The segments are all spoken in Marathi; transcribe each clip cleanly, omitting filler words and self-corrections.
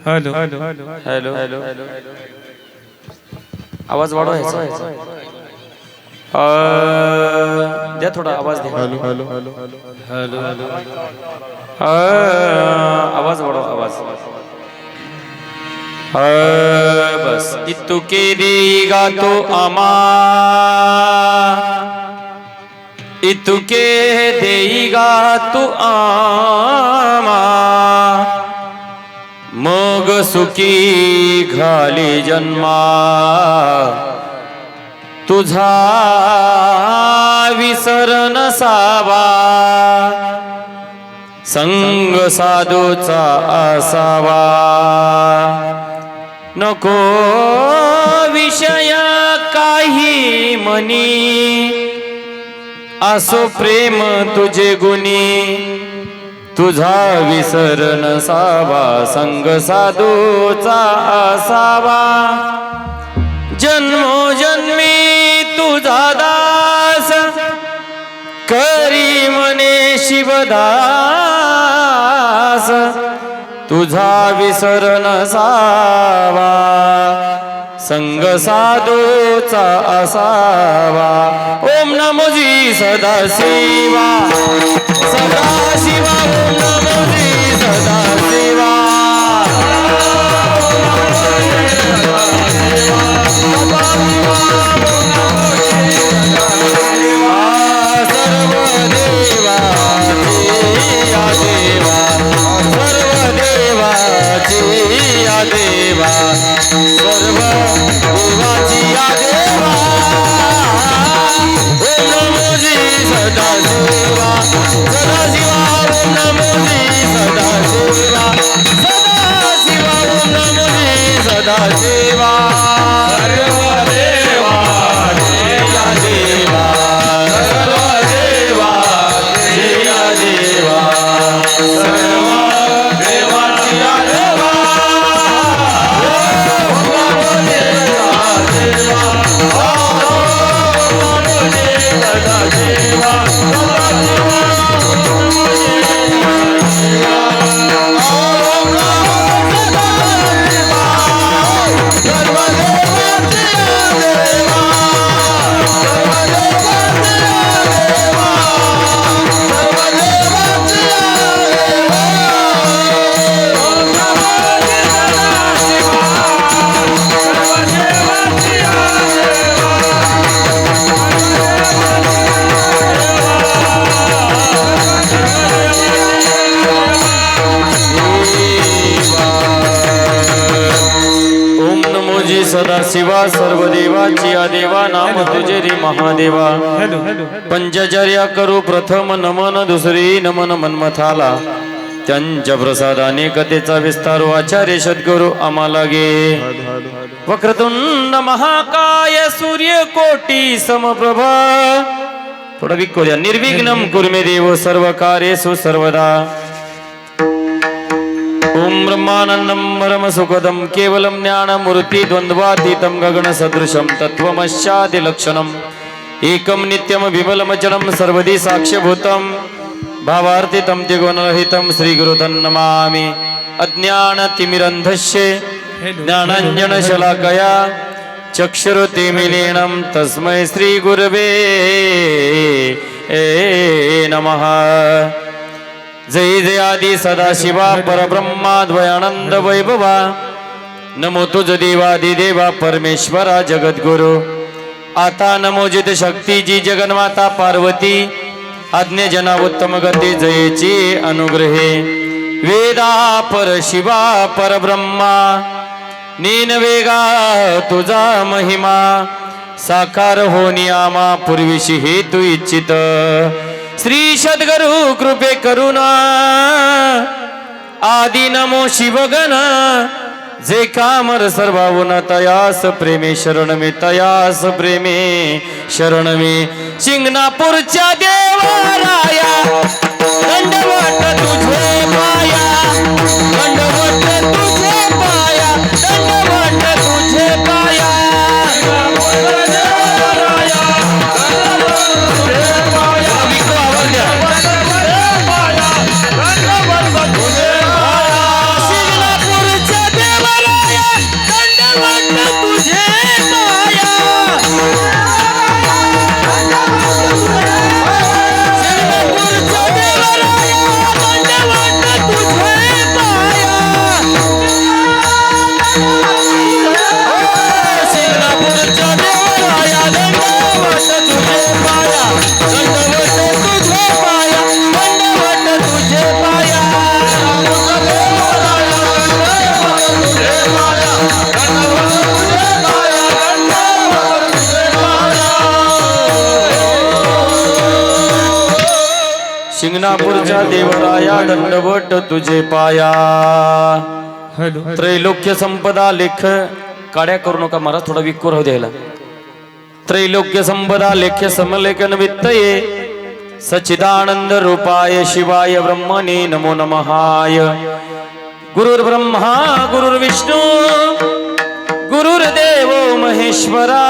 हॅलो हॅलो आवाज वाढवायचा द्या थोडा आवाज द्या आवाज वाढवा आवाज बस इतुके देईगा तो आमा इतुके देईगा तू आमा मग सुखी घाली जन्मा तुझा विसर नसावा संग साधूचा असावा नको विषय काही मनी असो प्रेम तुझे गुणी तुझा विसर नसावा संग साधूचा असावा जन्मोजन्मी तुझा दास करी मने शिवदास तुझा विसर नसावा संग साधूचा असावा ओम नमो जी सदा शिवा सदा शिवा ओम नमो जी सदा शिवा देवा सर्व देवाची या देवा ओम नमो जी सदा शिवा सदा शिवा ओम नमो जी सदा शिवा सदा शिवा ओम नमो जी सदा शिवा सर्व देवा या देवा सर्व देवा या देवा सर्व देवाची या देवा सदा शिवा सर्व देवाची आदेवा नाम तुझे रे महादेवा पंचचर्या करू प्रथम नमन दुसरी नमन मनमथाला त्यांच्या प्रसादाने कथेचा विस्तार आचार्य सद्गुरु आम्हाला गे वक्रतुंड महाकाय सूर्यकोटी समप्रभा थोडा विको द्या निर्विघ्नं कुर्मे देव सर्व कार्येषु सर्वदा ओम ब्रह्मानंदं परम सुखदं केवलं ज्ञानमूर्ति द्वन्द्वातीतं गगन सदृशं तत्त्वमस्यादि लक्षणम् एकं नित्यं विमलमचलं सर्वदि साक्ष्यभूतं भावार्थितं त्रिगुणरहितं श्रीगुरुतं नमामि अज्ञानतिमिरन्धस्य ज्ञानाञ्जनशलाकया चक्षुरुतिमीलिनं तस्मै श्रीगुरवे नमः जय जय आदि सदाशिवा परब्रह्मा द्वयानंद वैभवा नमो तुझ देवादिदेवा परमेश्वरा जगद्गुरु आता नमोजित शक्ती जी जगन्माता पार्वती आज्ञे जना उत्तम गती जयची अनुग्रहे वेदा पर शिवा परब्रह्मा नीन वेगा तुझा महिमा साकार होनी आमा पूर्वीशी हेतु इच्छित श्री सद्गुरु कृपे करुणा आदि नमो शिवगणा जे कामर सर्वावुन तयास प्रेमे शरण मे तयास प्रेमे शरण मे शिंगणापूरच्या देवाराया दंडवत तुझे पाया दंडवत तुझे पाया दंडवत तुझे पाया शिंगणापूरच्या पंढरापूरच्या देवराया दंडवट तुझे पाया त्रैलोक्य संपदा लेख काड्या करू नका मला थोडा विकोर होऊ द्यायला त्रैलोक्य संपदा लेख्य समलेखन वित्तये सच्चिदानंद रूपाय शिवाय ब्रह्मणे नमो नमहाय गुरुर्ब्रह्मा गुरुर्विष्णू गुरुर्देव महेश्वरा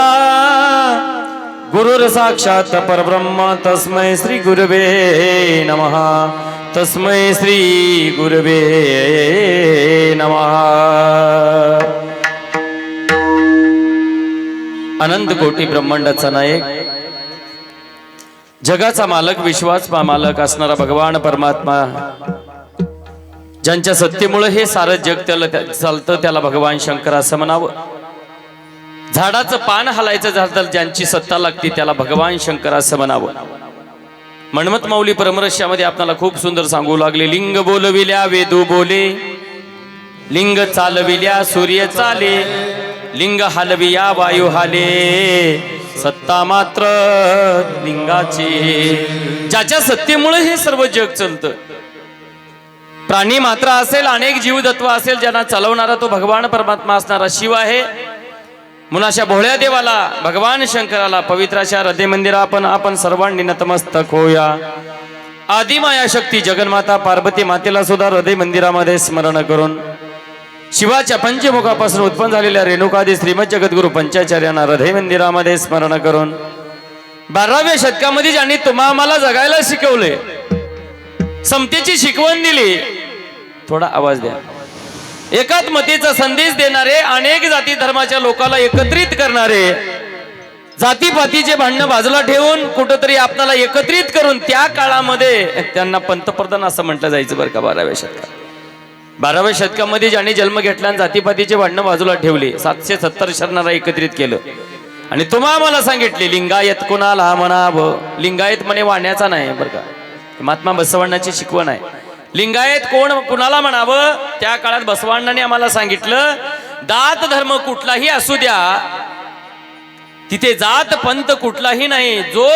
गुरुर साक्षात परब्रह्म तस्मै श्री गुरवे नमः तस्मै श्री गुरवे नमः। अनंत कोटी ब्रह्मांडाचा नायक जगाचा मालक विश्वाचा मालक असणारा भगवान परमात्मा ज्यांच्या सत्तेमुळे हे सारं जग त्याला चालतं त्याला भगवान शंकर असं म्हणावं। झाडाचं पान हलायचं झालं तर ज्यांची सत्ता लागते त्याला भगवान शंकर असं म्हणावं। मन्मथ माऊली परमरश्यामध्ये आपल्याला खूप सुंदर सांगू लागले लिंग बोलविल्या वेदू बोले लिंग चालविल्या सूर्य चाले लिंग हलविया वायू हाले सत्ता मात्र लिंगाची। ज्याच्या सत्तेमुळे हे सर्व जग चालतं प्राणी मात्र असेल अनेक जीवदत्व असेल ज्यांना चालवणारा तो भगवान परमात्मा असणारा शिव आहे म्हणून अशा भोळ्या देवाला भगवान शंकराला पवित्र अशा हृदय मंदिरा आपण सर्वांनी नतमस्तक होऊया। आदिमाया शक्ती जगन्माता पार्वती मातेला सुद्धा हृदय मंदिरामध्ये स्मरण करून शिवाच्या पंचमुखापासून उत्पन्न झालेल्या रेणुकादी श्रीमद जगद्गुरु पंचाचार्यांना हृदय मंदिरामध्ये स्मरण करून 12व्या शतकामध्ये ज्यांनी तुम्हा आम्हाला जगायला शिकवले समतेची शिकवण दिली थोडा आवाज द्या एकात्मतेचा संदेश देणारे अनेक जाती धर्माच्या लोकांना एकत्रित करणारे जातीपातीचे भांडण बाजूला ठेवून कुठंतरी आपल्याला एकत्रित करून त्या काळामध्ये त्यांना पंतप्रधान असं म्हटलं जायचं बरं का 12व्या शतकात। 12व्या शतकामध्ये ज्यांनी जन्म घेतला आणि जातीपातीचे भांडण बाजूला ठेवले 770 शरणाला एकत्रित केलं आणि तुम्हा आम्हाला सांगितले लिंगायत कुणाला म्हणावं लिंगायत म्हणे वाण्याचा नाही बरं का महात्मा बसवण्णाची शिकवण आहे। लिंगायत कोण कुणाला म्हणावं त्या काळात बसवांनाने आम्हाला सांगितलं दात धर्म कुठलाही असू द्या तिथे जात पंथ कुठलाही नाही जो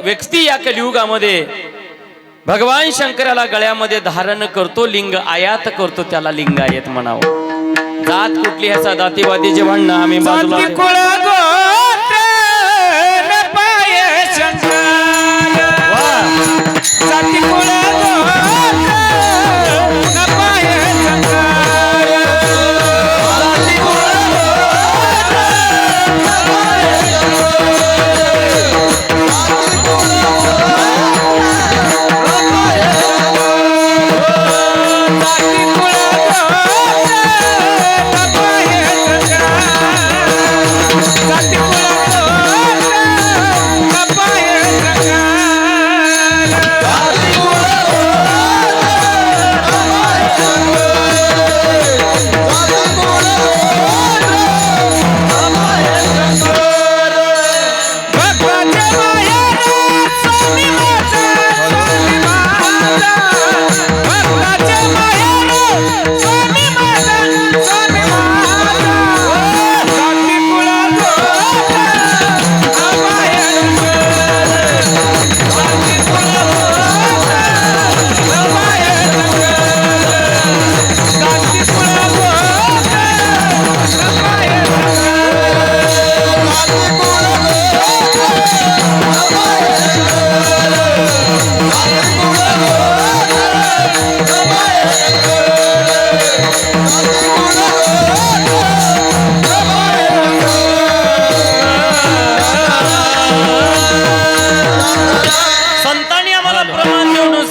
व्यक्ती या कलियुगामध्ये भगवान शंकराला गळ्यामध्ये धारण करतो लिंग आयात करतो त्याला लिंगायत म्हणावं। जात कुठली ह्याचा दातीवादीचे भांडणं आम्ही बाजूला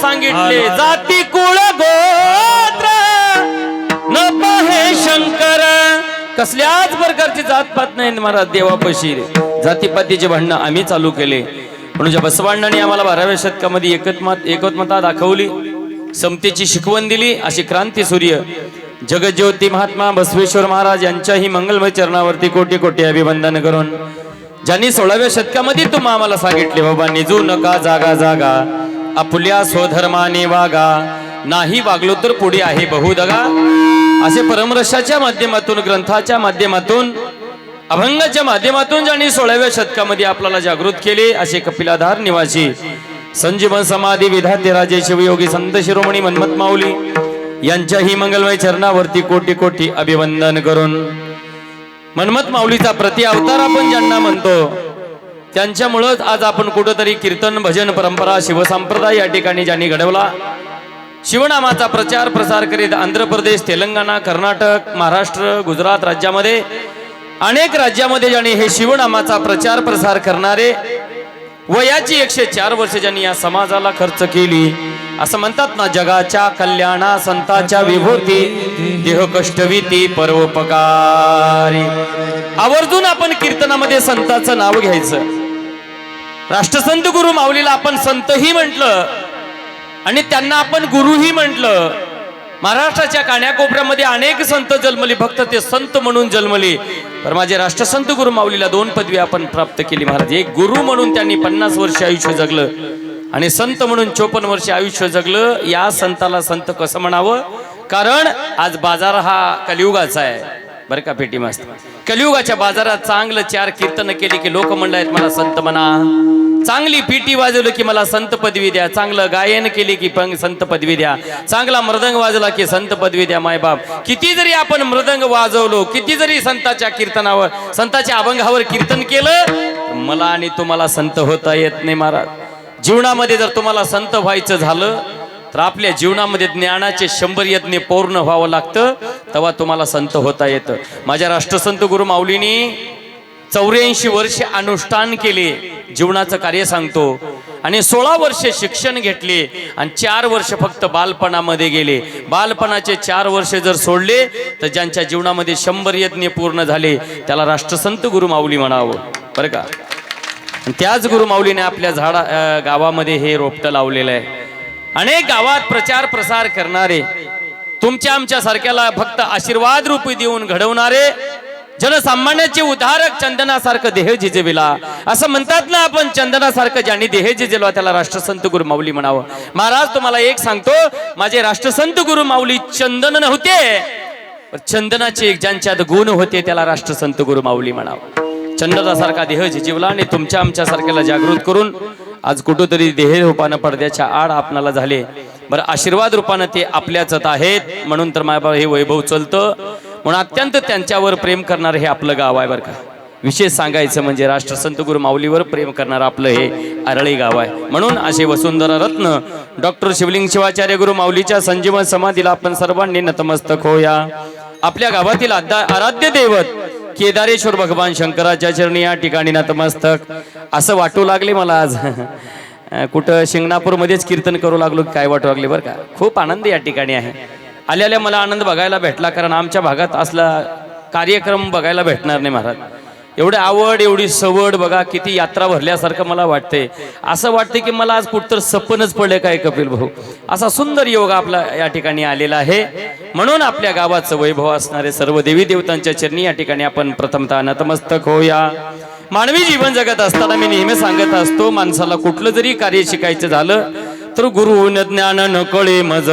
सांगितले जाती कुळ गोत्र न पाहे शंकर कसल्याच प्रकारची जातपात नाही महाराज देवापाशी जातीपातीचे भांडणं आम्ही चालू केले म्हणून ज्या बसवांनाने आम्हाला 12व्या शतकामध्ये एकत्मता दाखवली समतेची शिकवण दिली अशी क्रांती सूर्य जगज्योती महात्मा बसवेश्वर महाराज यांच्याही मंगलमय चरणावरती कोटी कोटी अभिवंदन करून ज्यांनी 16व्या शतकामध्ये तुम्हा आम्हाला सांगितले बाबा निजू नका जागा जागा आपुल्या स्वधर्माने वागा नाही वागलो तर पुढे आहे बहुदगा असे परमरसाच्या माध्यमातून ग्रंथाच्या माध्यमातून अभंगाच्या माध्यमातून ज्यांनी 16व्या शतकामध्ये आपल्याला जागृत केले असे कपिलाधार निवासी संजीवन समाधी विधाते राजे शिवयोगी संत शिरोमणी मन्मथ माऊली यांच्याही मंगलमय चरणावरती कोटी कोटी अभिवंदन करून मन्मथ माऊलीचा प्रति अवतार आपण ज्यांना म्हणतो त्यांच्यामुळेच आज आपण कुठंतरी कीर्तन भजन परंपरा शिवसंप्रदाय या ठिकाणी ज्यांनी घडवला, शिवनामाचा प्रचार प्रसार करीत आंध्र प्रदेश, तेलंगणा, कर्नाटक, महाराष्ट्र, गुजरात राज्यामध्ये अनेक राज्यामध्ये ज्यांनी हे शिवनामाचा प्रचार प्रसार करणारे वयाची 104 वर्ष ज्यांनी या समाजाला खर्च केली, असं म्हणतात ना, जगाच्या कल्याणा संताच्या विभूती देह कष्टविती परोपकारी. आवर्जून आपण कीर्तनामध्ये संताचं नाव घ्यायचं. राष्ट्रसंत गुरु माऊलीला आपण संतही म्हटलं आणि त्यांना आपण गुरुही म्हटलं. महाराष्ट्राच्या कान्याकोपऱ्यामध्ये अनेक संत जन्मली, फक्त ते संत म्हणून जन्मले. तर माझे राष्ट्रसंत गुरु माऊलीला 2 पदवी आपण प्राप्त केली महाराज. एक गुरु म्हणून त्यांनी 50 वर्ष आयुष्य जगलं आणि संत म्हणून 54 वर्ष आयुष्य जगलं. या संताला संत कसं म्हणावं? कारण आज बाजार हा कलियुगाचा आहे बरं का पेटी मस्त. कलियुगाच्या बाजारात चांगलं 4 कीर्तन केले की लोक म्हणतात मला संत म्हणा, चांगली पिटी वाजवलं की मला संत पदवी द्या, चांगलं गायन केले की संत पदवी द्या, चांगला मृदंग वाजवला की संत पदवी द्या. मायबाप, किती जरी आपण मृदंग वाजवलो, किती जरी संताच्या कीर्तनावर संताच्या अभंगावर कीर्तन केलं, मला आणि तुम्हाला संत होता येत नाही महाराज. जीवनामध्ये जर तुम्हाला संत व्हायचं झालं तर आपल्या जीवनामध्ये ज्ञानाचे 100 यज्ञ पूर्ण व्हावं लागतं, तेव्हा तुम्हाला संत होता येतं. माझ्या राष्ट्रसंत गुरु माऊलींनी 84 वर्ष अनुष्ठान केले, जीवनाचं कार्य सांगतो, आणि 16 वर्ष शिक्षण घेतले आणि 4 वर्ष फक्त बालपणामध्ये गेले. बालपणाचे 4 वर्ष जर सोडले तर ज्यांच्या जीवनामध्ये 100 यज्ञ पूर्ण झाले त्याला राष्ट्रसंत गुरु माऊली म्हणावं बरं का. त्याच गुरु माऊलीने आपल्या गावामध्ये हे रोपटं लावलेलं आहे. अनेक गावात प्रचार प्रसार करणारे, तुमच्या आमच्या सारख्याला फक्त आशीर्वाद रूपी देऊन घडवणारे, जनसामान्याचे उद्धारक, चंदनासारखं देह झिजविला असं म्हणतात ना आपण. चंदनासारखं ज्यांनी देह झिजविला त्याला राष्ट्रसंत गुरु माऊली म्हणावं. महाराज तुम्हाला एक सांगतो, माझे राष्ट्रसंत गुरु माऊली चंदन नव्हते, चंदनाचे ज्यांच्यात गुण होते त्याला राष्ट्रसंत गुरु माऊली म्हणावं. चंदनासारखा देह झिजवला आणि तुमच्या आमच्या सारख्याला जागृत करून आज कुठंतरी देह रूपानं पडद्याच्या आड आपणाला झाले. बरं, आशीर्वाद रूपानं ते आपल्याच आहेत, म्हणून तर मायबा हे वैभव चलतं. म्हणून अत्यंत त्यांच्यावर प्रेम करणारं हे आपलं गाव आहे बरं का. विशेष सांगायचं म्हणजे राष्ट्रसंत गुरु माऊलीवर प्रेम करणारं आपलं हे आरळी गाव आहे. म्हणून असे वसुंधरा रत्न डॉक्टर शिवलिंग शिवाचार्य गुरु माऊलीच्या संजीवन समाधीला आपण सर्वांनी नतमस्तक होया. आपल्या गावातील आराध्य दैवत केदारेश्वर भगवान शंकराच्या चरणी या ठिकाणी नतमस्तक. असं वाटू लागले मला आज कुठं शिंगणापूरमध्येच कीर्तन करू लागलो काय वाटू लागले बरं का. खूप आनंद या ठिकाणी आहे. आल्याला मला आनंद बघायला भेटला, कारण आमच्या भागात असला कार्यक्रम बघायला भेटणार नाही महाराज. एवढी आवड, एवढी सवड, बघा किती यात्रा भरल्यासारखं मला वाटते. असं वाटते की मला आज कुठतर सपनच पडले काय कपिल भाऊ. असा सुंदर योग आपला या ठिकाणी आलेला आहे. म्हणून आपल्या गावाचं वैभव असणारे सर्व देवी देवतांच्या चरणी या ठिकाणी आपण प्रथमतः नतमस्तक होऊया. मानवी जीवन जगत असताना मी नेहमी सांगत असतो, माणसाला कुठलं जरी कार्य शिकायचं झालं तर गुरु न ज्ञान न कळे मज.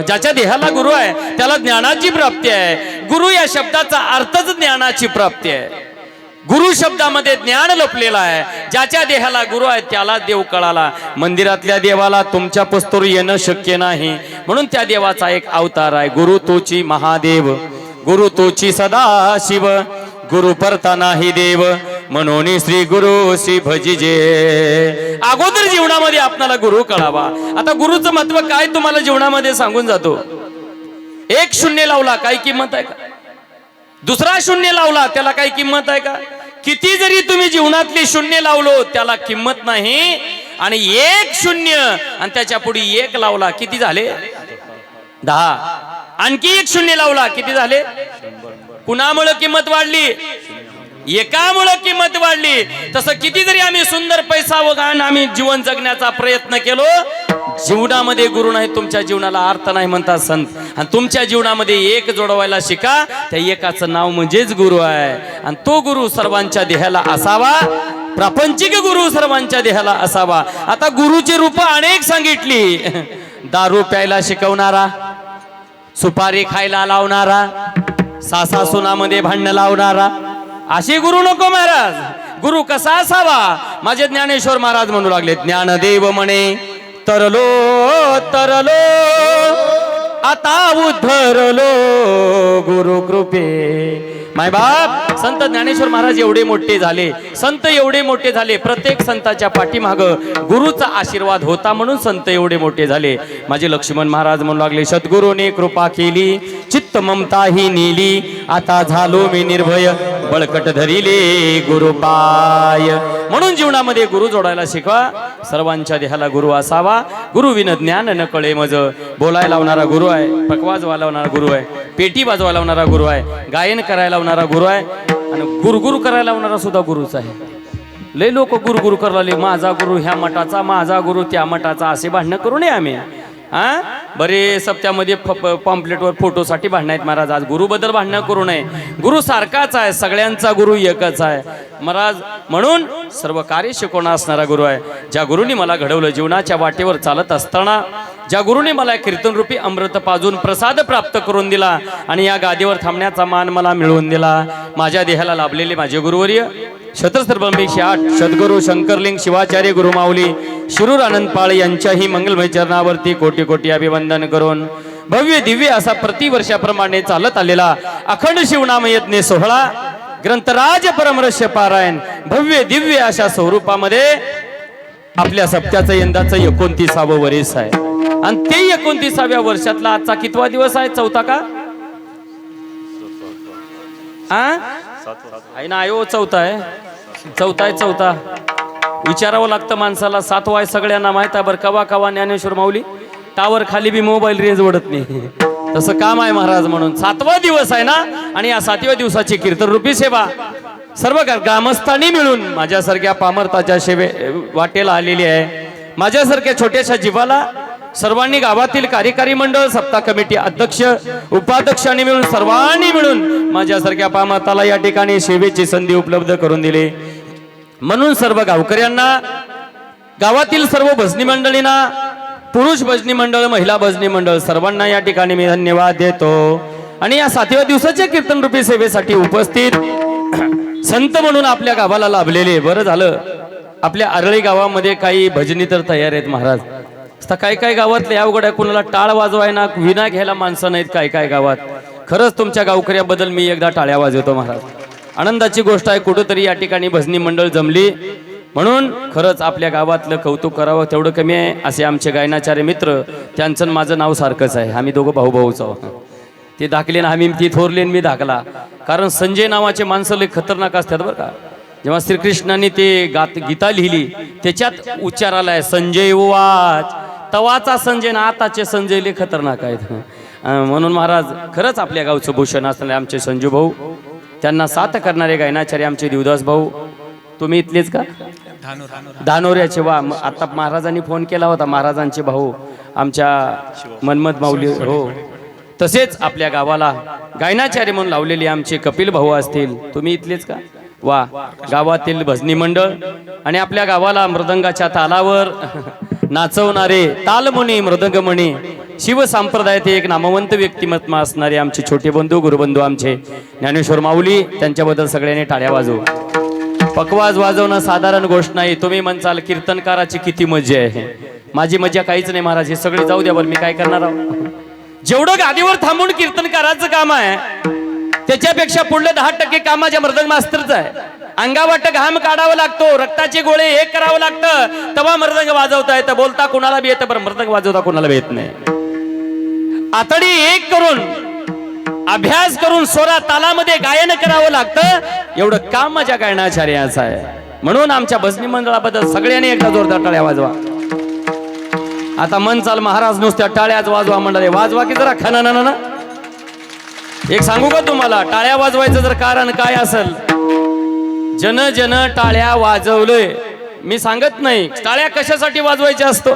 ज्याच्या देहाला गुरु आहे त्याला ज्ञानाची प्राप्ती आहे. गुरु या शब्दाचा अर्थच ज्ञानाची प्राप्ती आहे. गुरु शब्दामध्ये ज्ञान लपलेला आहे. ज्याच्या देहाला गुरु आहे त्याला देव कळाला. मंदिरातल्या देवाला तुमच्या पस्तोर येणं शक्य नाही, म्हणून त्या देवाचा एक अवतार आहे. गुरु तोची महादेव, गुरु तोची सदाशिव, गुरु परता नाही देव, म्हणून श्री गुरु श्री भजिजे. अगोदर जीवनामध्ये आपल्याला गुरु कळावा. आता गुरुचं महत्व काय तुम्हाला जीवनामध्ये सांगून जातो. 1 शून्य लावला काही किंमत आहे का? दुसरा शून्य लावला त्याला काही किंमत आहे का? किती जरी तुम्ही जीवनातले शून्य लावलो त्याला किंमत नाही. आणि 1 शून्य आणि त्याच्या पुढे 1 लावला किती झाले? 10. आणखी 1 शून्य लावला किती झाले? कुणामुळे किंमत वाढली? एकामुळे किंमत वाढली. तसं किती जरी आम्ही सुंदर पैसा वगैरे आम्ही जीवन जगण्याचा प्रयत्न केलो, जीवनामध्ये गुरु नाही तुमच्या जीवनाला अर्थ नाही म्हणतात संत. आणि तुमच्या जीवनामध्ये 1 जोडवायला शिका. त्या एकाचं नाव म्हणजेच गुरु आहे. आणि तो गुरु सर्वांच्या देहाला असावा. प्रापंचिक गुरु सर्वांच्या देहाला असावा. आता गुरुची रूप अनेक सांगितली. दारू प्यायला शिकवणारा, सुपारी खायला लावणारा, सासा सुनामध्ये भांडण लावणारा, अशी गुरु नको महाराज. गुरु कसा असावा? माझे ज्ञानेश्वर महाराज म्हणू लागले, ज्ञानदेव म्हणे तरलो तरलो आता उद्धरलो गुरु कृपे. माय बाप, संत ज्ञानेश्वर महाराज एवढे मोठे झाले, संत एवढे मोठे झाले, प्रत्येक संताच्या पाठीमाग गुरुचा आशीर्वाद होता म्हणून संत एवढे मोठे झाले. माझे लक्ष्मण महाराज म्हणू लागले, सद्गुरूने कृपा केली, चित्त ममता ही नेली, आता झालो मी निर्भय, बळकट धरिले गुरुपाय. म्हणून जीवनामध्ये गुरु जोडायला शिकवा. सर्वांच्या देहाला गुरु असावा. गुरु विन ज्ञान न कळे मज. बोलायला लावणारा गुरु आहे, पकवाज लावणारा गुरु आहे, पेटी वाजवायला लावणारा गुरु आहे, गायन करायला लावणारा गुरु आहे, आणि गुरु करायला लावणारा सुद्धा गुरुच आहे. लय लोक गुरु करायला, माझा गुरु ह्या मठाचा, माझा गुरु त्या मठाचा, असे भांडणं करू नये आम्ही. बरे सप्त्यामध्ये पॉम्पलेटवर फोटोसाठी भांडण आहेत महाराज. आज गुरुबद्दल भांडणं करू नये. गुरु सारखाच आहे, सगळ्यांचा गुरु एकच आहे महाराज. म्हणून सर्व कार्य शिकवणं असणारा गुरु आहे. ज्या गुरुनी मला घडवलं, जीवनाच्या वाटेवर चालत असताना ज्या गुरुने मला कीर्तन रूपी अमृत पाजून प्रसाद प्राप्त करून दिला आणि या गादीवर थांबण्याचा मान मला मिळवून दिला, माझ्या देहाला लाभलेले माझे गुरुवर्य शतस्त्र ब्रह्मेश 8 सद्गुरु शंकरलिंग शिवाचार्य गुरुमाऊली शिरूर आनंदपाळ यांच्याही मंगलमय चरणावरती कोटी कोटी अभिवंदन करून भव्य दिव्य असा प्रतिवर्षाप्रमाणे चालत आलेला अखंड शिवनाम यज्ञ सोहळा ग्रंथराज परमरस्य पारायण भव्य दिव्य अशा स्वरूपामध्ये आपल्या सप्त्याचं यंदाचं 29वे वर्ष आहे. आणि ते 29व्या वर्षातला आजचा कितवा दिवस आहे? चौथा का? आहे ना, आयो चौथा आहे. चौथा विचारावं लागतं माणसाला. 7वा आहे सगळ्यांना माहित आहे. बरं कवा कवा ज्ञानेश्वर माऊली टावर खाली बी मोबाईल रेंज वडत नाही, तसं काम आहे महाराज. म्हणून 7वा दिवस आहे ना, आणि या 7व्या दिवसाची कीर्तन रूपी सेवा सर्व ग्रामस्थांनी मिळून माझ्यासारख्या पामरताच्या सेवे वाटेला आलेली आहे. माझ्यासारख्या छोट्याशा जीवाला सर्वांनी, गावातील कार्यकारी मंडळ, सप्ताह कमिटी अध्यक्ष उपाध्यक्षांनी मिळून, सर्वांनी मिळून माझ्यासारख्या पामरताला या ठिकाणी सेवेची संधी उपलब्ध करून दिली. म्हणून सर्व गावकऱ्यांना, गावातील सर्व भजनी मंडळींना, पुरुष भजनी मंडळ, महिला भजनी मंडळ, सर्वांना या ठिकाणी मी धन्यवाद देतो. आणि या 7व्या दिवसाच्या कीर्तन रूपी सेवेसाठी उपस्थित संत म्हणून आपल्या गावाला लाभलेले, बरं झालं आपल्या आरळी गावामध्ये काही भजनी तर तयार आहेत महाराज. काही काही गावातले अवघड आहे, कुणाला टाळ वाजवायला विना घ्यायला माणसं नाहीत काही काही गावात. खरंच तुमच्या गावकऱ्याबद्दल मी एकदा टाळ्या वाजवतो महाराज. आनंदाची गोष्ट आहे, कुठंतरी या ठिकाणी भजनी मंडळ जमली, म्हणून खरंच आपल्या गावातलं कौतुक करावं तेवढं कमी आहे. असे आमचे गायनाचार्य मित्र, त्यांचं माझं नाव सारखंच आहे. आम्ही दोघं भाऊ भाऊच आहोत. ते दाखले ना, आम्ही ती थोरले मी दाखला. कारण संजय नावाचे माणसं लय खतरनाक असतात बरं का. जेव्हा श्रीकृष्णाने ते गीता लिहिली त्याच्यात उच्चार आलाय संजय वाच, तवाचा संजय ना आताचे संजय लय खतरनाक आहेत. म्हणून महाराज खरंच आपल्या गावचं भूषण असणारे आमचे संजू भाऊ, त्यांना साथ करणारे गायनाचार्य आमचे देवदास भाऊ. तुम्ही इथलेच का? धानोऱ्याचे. वा, आता महाराजांनी फोन केला होता, महाराजांचे भाऊ आमच्या मनमत माऊली. हो, तसेच आपल्या गावाला गायनाचार्य म्हणून लावलेले आमचे कपिल भाऊ असतील, तुम्ही इथलेच का? वा, गावातील भजनी मंडळ आणि आपल्या गावाला मृदंगाच्या तालावर नाचवणारे तालमुनी, मृदंगमणी, शिव संप्रदायाचे एक नामवंत व्यक्तिमत्व असणारे आमचे छोटे बंधू, गुरुबंधू आमचे ज्ञानेश्वर माऊली, त्यांच्याबद्दल सगळ्यांनी टाळ्या वाजवू. पकवाज वाजवणं साधारण गोष्ट नाही. तुम्ही म्हणसाल कीर्तनकाराची किती मजा आहे. माझी मजा काहीच नाही महाराज. हे सगळे जाऊ द्या, बरं मी काय करणार आहोत. जेवढं गादीवर थांबून कीर्तनकाराचं काम आहे त्याच्यापेक्षा पुढलं 10% काम माझ्या मृदंग मास्तरचं आहे. अंगावाट घाम काढावं लागतो, रक्ताचे गोळे हे करावं लागतं, तेव्हा मृदंग वाजवता येतं. बोलता कोणाला बी येतं, पण मृदंग वाजवता कोणाला बी येत नाही. आतडी एक करून, अभ्यास करून स्वरा तालामध्ये गायन करावं लागतं. एवढं काम माझ्या गायनाचार्याचं आहे. म्हणून आमच्या भजनी मंडळाबद्दल सगळ्यांनी एकदा जोरदार टाळ्या वाजवा. आता मन चाल महाराज नुसत्या टाळ्याच वाजवा म्हणणारे, वाजवा की जरा खाना ना ना. एक सांगू का तुम्हाला, टाळ्या वाजवायचं जर कारण काय असेल, जन जन टाळ्या वाजवलोय मी सांगत नाही. टाळ्या कशासाठी वाजवायच्या असतो,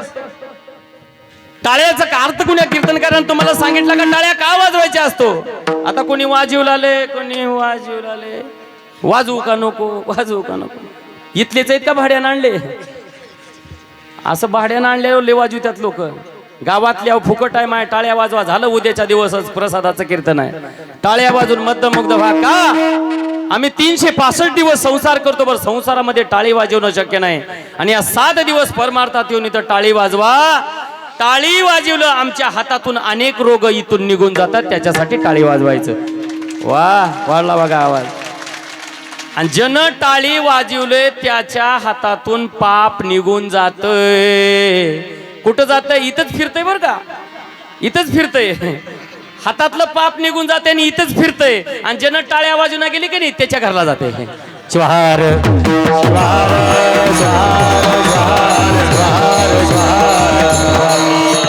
टाळ्याचा अर्थ कुण्या कीर्तनकारांनी तुम्हाला सांगितलं का टाळ्या का वाजवायच्या असतो? आता कोणी वाजवू लागले, कोणी वाजवू लागले, वाजवू का नको, वाजवू का नको. इथलेच आहेत का भाड्यानं आणले? असं भाड्यानं आणले लय वाजवतात लोक. गावातल्या फुकट आहे माय, टाळ्या वाजवा, झालं उद्याच्या दिवसच प्रसादाचं कीर्तन आहे. टाळ्या वाजून मद्दमुग्ध व्हा का? आम्ही 365 दिवस संसार करतो, बरं संसारामध्ये टाळी वाजवणं शक्य नाही. आणि या 7 दिवस परमार्थात येऊन इथं टाळी वाजवा. टाळी वाजवलं आमच्या हातातून अनेक रोग इथून निघून जातात, त्याच्यासाठी टाळी वाजवायचं. वा वाढला बघा आवाज. आणि जन टाळी वाजवले त्याच्या हातातून पाप निघून जातंय. कुठं जातंय? इथंच फिरतंय बरं का, इथंच फिरतंय. हातातलं पाप निघून जाते आणि इथंच फिरतंय. आणि जन टाळ्या वाजवून गेली की नाही त्याच्या घरला जाते. ज्वार ज्वार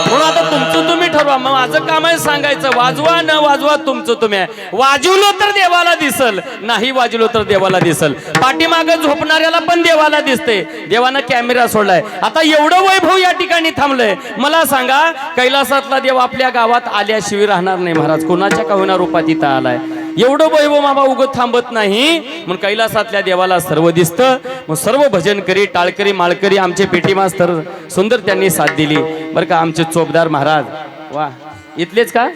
म्हणून आता तुमचं तुम्ही ठरवा. मग माझं काम आहे सांगायचं, वाजवा न वाजवा तुमचं तुम्ही. वाजवलो तर देवाला दिसल, नाही वाजवलो तर देवाला दिसल. पाठीमागे झोपणाऱ्याला पण देवाला दिसते. देवानं कॅमेरा सोडलाय. आता एवढं वैभव या ठिकाणी थांबलंय. मला सांगा, कैलासातला देव आपल्या गावात आल्याशिवाय राहणार नाही महाराज. कोणाच्या का होणार रूपात इथं आलाय. एवढं वैभव मामा उगत थांबत नाही. म्हणून कैलासातल्या देवाला सर्व दिसतं. मग सर्व भजनकरी, टाळकरी, माळकरी, आमचे पेटी मास्तर सुंदर त्यांनी साथ दिली बरं का. आमचे चोपदार महाराज, वा इथलेच का?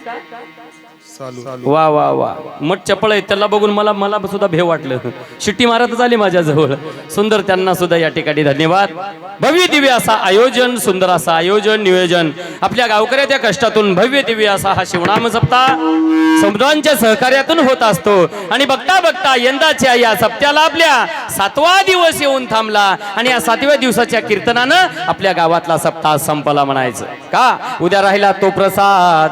वा वा वा, मठ चपळ आहे. त्याला बघून मला सुद्धा भेव वाटलं. शिट्टी मारतच आली माझ्याजवळ. सुंदर त्यांना सुद्धा या ठिकाणी धन्यवाद. भव्य दिव्य असा आयोजन, सुंदर असा आयोजन नियोजन आपल्या गावकऱ्याच्या कष्टातून भव्य दिव्य असा हा शिवनाम सप्ताह समुद्रांच्या सहकार्यातून होत असतो. आणि बघता बघता यंदाच्या या सप्त्याला आपल्या 7वा दिवस येऊन थांबला. आणि या 7व्या दिवसाच्या कीर्तनानं आपल्या गावातला सप्ताह संपला म्हणायचं का. उद्या राहिला तो प्रसाद.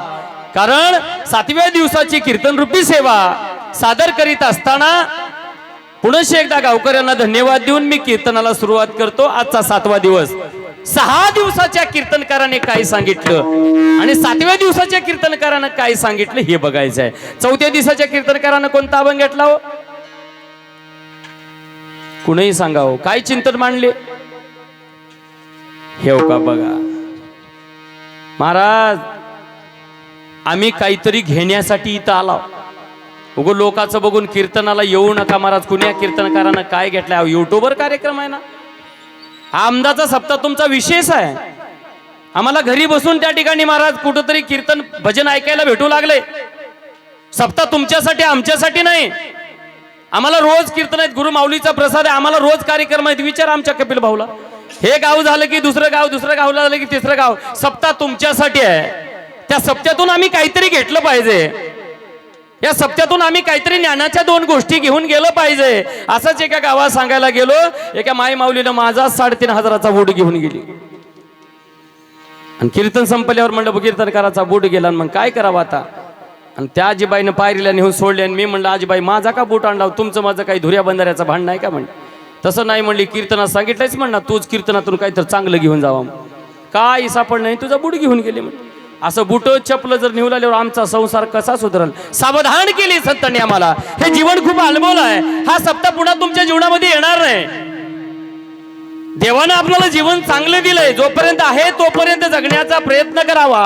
कारण 7व्या दिवसाची कीर्तन रूपी सेवा सादर करीत असताना पुनश्च एकदा गावकऱ्यांना धन्यवाद देऊन मी कीर्तनाला सुरुवात करतो. आजचा 7वा दिवस. 6 दिवसाच्या कीर्तनकाराने काय सांगितलं आणि 7व्या दिवसाच्या कीर्तनकारानं काय सांगितलं हे बघायचं आहे. 4थ्या दिवसाच्या कीर्तनकारानं कोणता अभंग घेतला हो? कुणीही सांगा हो. काय चिंतन मांडले हे का बघा महाराज. आम्ही काहीतरी घेण्यासाठी इथं आलो. उगो लोकांचं बघून कीर्तनाला येऊ नका महाराज. कुण्या कीर्तनकारानं काय घेतलंय? युट्यूबवर कार्यक्रम आहे ना. हा आमदाचा सप्ताह तुमचा विशेष आहे. आम्हाला घरी बसून त्या ठिकाणी महाराज कुठंतरी कीर्तन भजन ऐकायला भेटू लागले. सप्ताह तुमच्यासाठी, आमच्यासाठी नाही. आम्हाला रोज कीर्तन आहेत. गुरु माऊलीचा प्रसाद आहे. आम्हाला रोज कार्यक्रम आहेत. विचार आमच्या कपिल भाऊला. हे गाव झालं की दुसरं गाव, दुसरं गाव झालं की तिसरं गाव. सप्ताह तुमच्यासाठी आहे. त्या सप्त्यातून आम्ही काहीतरी घेतलं पाहिजे. या सप्त्यातून आम्ही काहीतरी ज्ञानाच्या 2 गोष्टी घेऊन गेलो पाहिजे. असंच एका गावात सांगायला गेलो. एका माई माऊलीनं माझा 3,500चा बूट घेऊन गेली. आणि कीर्तन संपल्यावर म्हणलं कीर्तनकाराचा बूट गेला. मग काय करावं आता. आणि त्या आजीबाईनं पायरीला नेऊन सोडले. आणि मी म्हणलं आजीबाई माझा का बूट आणला, तुमचं माझं काही धुऱ्या बंधाऱ्याचा भांड नाही का. म्हणलं तसं नाही. म्हणली कीर्तनात सांगितलंच म्हणणार तूच कीर्तनातून काहीतरी चांगलं घेऊन जावं. काय सापड नाही, तुझा बूट घेऊन गेली. म्हणजे असं बुट चपल जर निवून आल्यावर आमचा संसार कसा सुधरल. सावधान केली संतांनी आम्हाला. हे जीवन खूप अनमोल आहे. हा सप्ताह पुन्हा तुमच्या जीवनामध्ये येणार नाही. देवानं आपल्याला जीवन चांगलं दिलंय. जोपर्यंत आहे तोपर्यंत जगण्याचा प्रयत्न करावा.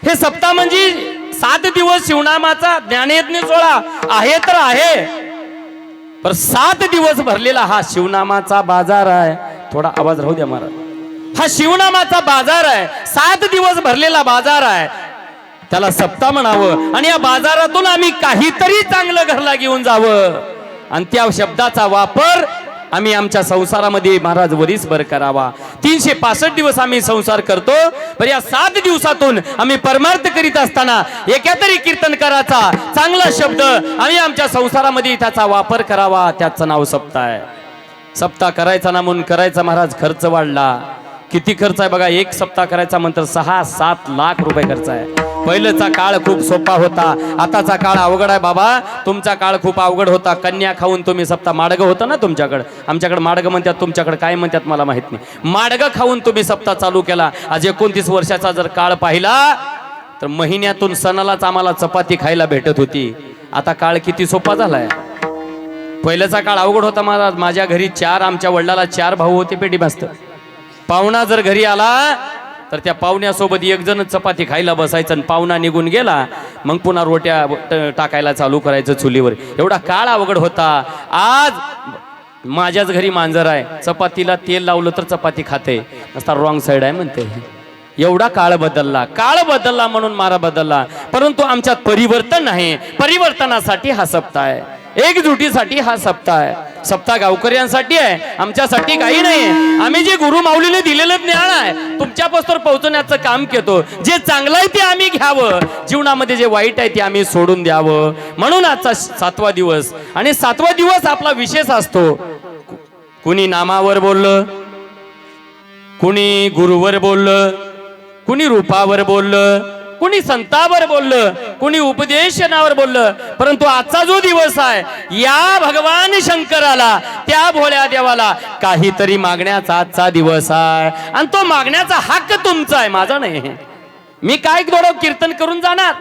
हे सप्ताह म्हणजे 7 दिवस शिवनामाचा ज्ञानयज्ञ सोहळा आहे तर आहे, पण 7 दिवस भरलेला हा शिवनामाचा बाजार आहे. थोडा आवाज राहू द्या महाराज. हा शिवनामाचा बाजार आहे. 7 दिवस भरलेला बाजार आहे. त्याला सप्ताह म्हणावं. आणि या बाजारातून आम्ही काहीतरी चांगलं घरला घेऊन जावं. आणि त्या शब्दाचा वापर आम्ही आमच्या संसारामध्ये महाराज वरीसभर करावा. 365 दिवस आम्ही संसार करतो, पण या 7 दिवसातून आम्ही परमार्थ करीत असताना एका तरी कीर्तनकाराचा चांगला शब्द आम्ही आमच्या संसारामध्ये त्याचा वापर करावा. त्याचं नाव सप्ताह आहे. सप्ताह करायचा ना म्हणून करायचा महाराज. खर्च वाढला. किती खर्च आहे बघा. एक सप्ताह करायचा म्हणतात 6-7 लाख रुपये खर्च आहे. पहिलेचा काळ खूप सोपा होता. आताचा काळ अवघड आहे बाबा. तुमचा काळ खूप अवघड होता. कन्या खाऊन तुम्ही सप्ताह, माडगं होतं ना तुमच्याकडे. आमच्याकडे माडगं म्हणतात, तुमच्याकडे काय म्हणतात मला माहित नाही. माडगं खाऊन तुम्ही सप्ताह चालू केला. आज 29 वर्षाचा जर काळ पाहिला तर महिन्यातून सणालाच आम्हाला चपाती खायला भेटत होती. आता काळ किती सोपा झालाय. पहिल्याचा काळ अवघड होता महाराज. माझ्या घरी आमच्या वडिलाला 4 भाऊ होते पेटी बसत. पाहुणा जर घरी आला तर त्या पाहुण्यासोबत एक जण चपाती खायला बसायचं. आणि पाहुणा निघून गेला मग पुन्हा रोट्या टाकायला चालू करायचं चुलीवर. एवढा काळ अवघड होता. आज माझ्याच घरी मांजर आहे. चपातीला तेल लावलं तर चपाती खाते. नसता रॉंग साईड आहे म्हणते. एवढा काळ बदलला. काळ बदलला म्हणून मारा बदलला. परंतु आमच्यात परिवर्तन नाही. परिवर्तनासाठी हा सप्ताह आहे. एकजुटीसाठी हा सप्ताह आहे. सप्ताह गावकऱ्यांसाठी आहे, आमच्यासाठी काही नाही. आम्ही जे गुरु माऊलीने दिलेलं ज्ञान आहे तुमच्यापासून पोहोचवण्याचं काम केतो. जे चांगलं आहे ते आम्ही घ्यावं, जीवनामध्ये जे वाईट आहे ते आम्ही सोडून द्यावं. म्हणून आजचा 7वा दिवस. आणि 7वा दिवस आपला विशेष असतो. कुणी नामावर बोललं, कुणी गुरुवर बोललं, कुणी रूपावर बोललं, कुणी संतावर बोललं, कुणी उपदेशनावर बोललं. परंतु आजचा जो दिवस आहे या भगवान शंकराला, त्या भोळ्या देवाला काहीतरी मागण्याचा आजचा दिवस आहे. आणि तो मागण्याचा हक्क तुमचा आहे, माझा नाही. मी काय थोडं कीर्तन करून जाणार,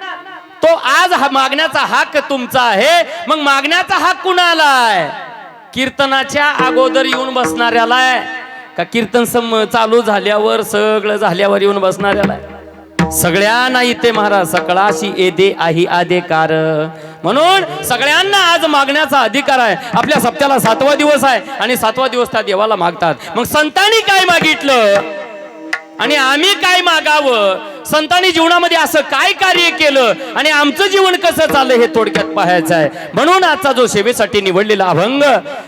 तो आज हा मागण्याचा हक्क तुमचा आहे. मग मागण्याचा हक्क कुणाला आहे? कीर्तनाच्या अगोदर येऊन बसणाऱ्याला आहे का कीर्तन चालू झाल्यावर सगळं झाल्यावर येऊन बसणाऱ्याला आहे? सगळ्यांना इथे महाराज सकळाशी येदे आही आदेकार. म्हणून सगळ्यांना आज मागण्याचा अधिकार आहे. आपल्या सप्त्याला 7वा दिवस आहे आणि 7वा दिवस त्या देवाला मागतात. मग संतांनी काय मागितलं आणि आम्ही काय मागावं? संतांनी जीवनामध्ये असं काय कार्य केलं आणि आमचं जीवन कसं चाललं हे थोडक्यात पाहायचं आहे. म्हणून आजचा जो सेवेसाठी निवडलेला अभंग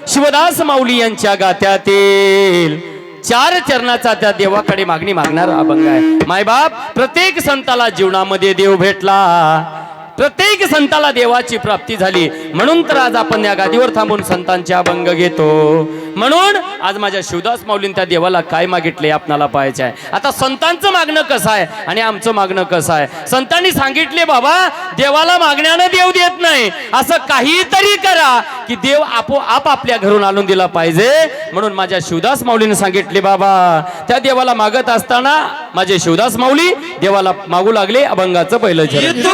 शिवदास माऊली यांच्या गात्यातील 4 चरणाचा त्या देवाकडे मागणी मागणारा अभंग आहे. मायबाप, प्रत्येक संताला जीवनामध्ये देव भेटला, प्रत्येक संताला देवाची प्राप्ती झाली. म्हणून तर आज आपण या गादीवर थांबून संतांचे अभंग घेतो. म्हणून आज माझ्या शिवदास माऊलींनी त्या देवाला काय मागितले आपणाला पाहायचे आहे. आता संतांचं मागणं कसं आहे आणि आमचं मागणं कसं आहे? संतांनी सांगितले, बाबा देवाला मागण्यानं देव देत नाही, असं काहीतरी करा की देव आपोआप आपल्या घरून आणून दिला पाहिजे. म्हणून माझ्या शिवदास माऊलीने सांगितले, बाबा त्या देवाला मागत असताना माझे शिवदास माऊली देवाला मागू लागले अभंगाचं पहिलं चरण.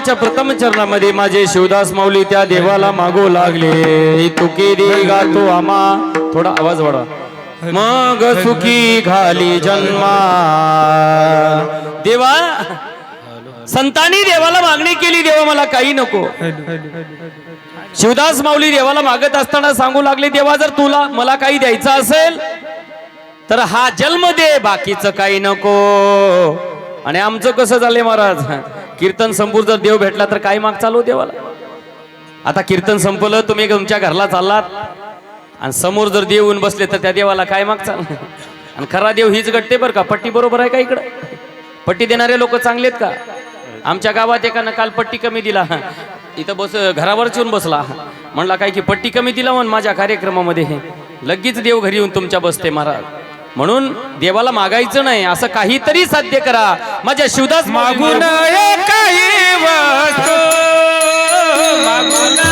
देवाच्या प्रथम चरणामध्ये माझे शिवदास माऊली त्या देवाला मागू लागले. तुके दे गातो आमा, थोडा आवाज वाढवा. मग सुखी घाली जन्मा. देवा संतांनी देवाला मागणी केली, देवा मला काही नको. शिवदास माऊली देवाला मागत असताना सांगू लागले, देवा जर तुला मला काही द्यायचं असेल तर हा जन्म दे, बाकीचं काही नको. आणि आमचं कसं झालंय महाराज, कीर्तन संपूर जर देव भेटला तर काय माग चालू देवाला. आता कीर्तन संपलं, तुम्ही तुमच्या घरला चाललात आणि समोर जर देव येऊन बसले तर त्या देवाला काय माग चाल. आणि खरा देव हीच घडते बरं का. पट्टी बरोबर आहे का इकडं? पट्टी देणारे लोक चांगलेत का? आमच्या गावात एकानं काल पट्टी कमी दिला, इथं बस घरावरच येऊन बसला. म्हणला काय की पट्टी कमी दिला म्हणून माझ्या कार्यक्रमामध्ये, लगेच देव घरी येऊन तुमच्या बसते महाराज. म्हणून देवाला मागायचं नाही, असं काहीतरी साध्य करा. माझ्या शिवदास मागून काही वस्तू, मागून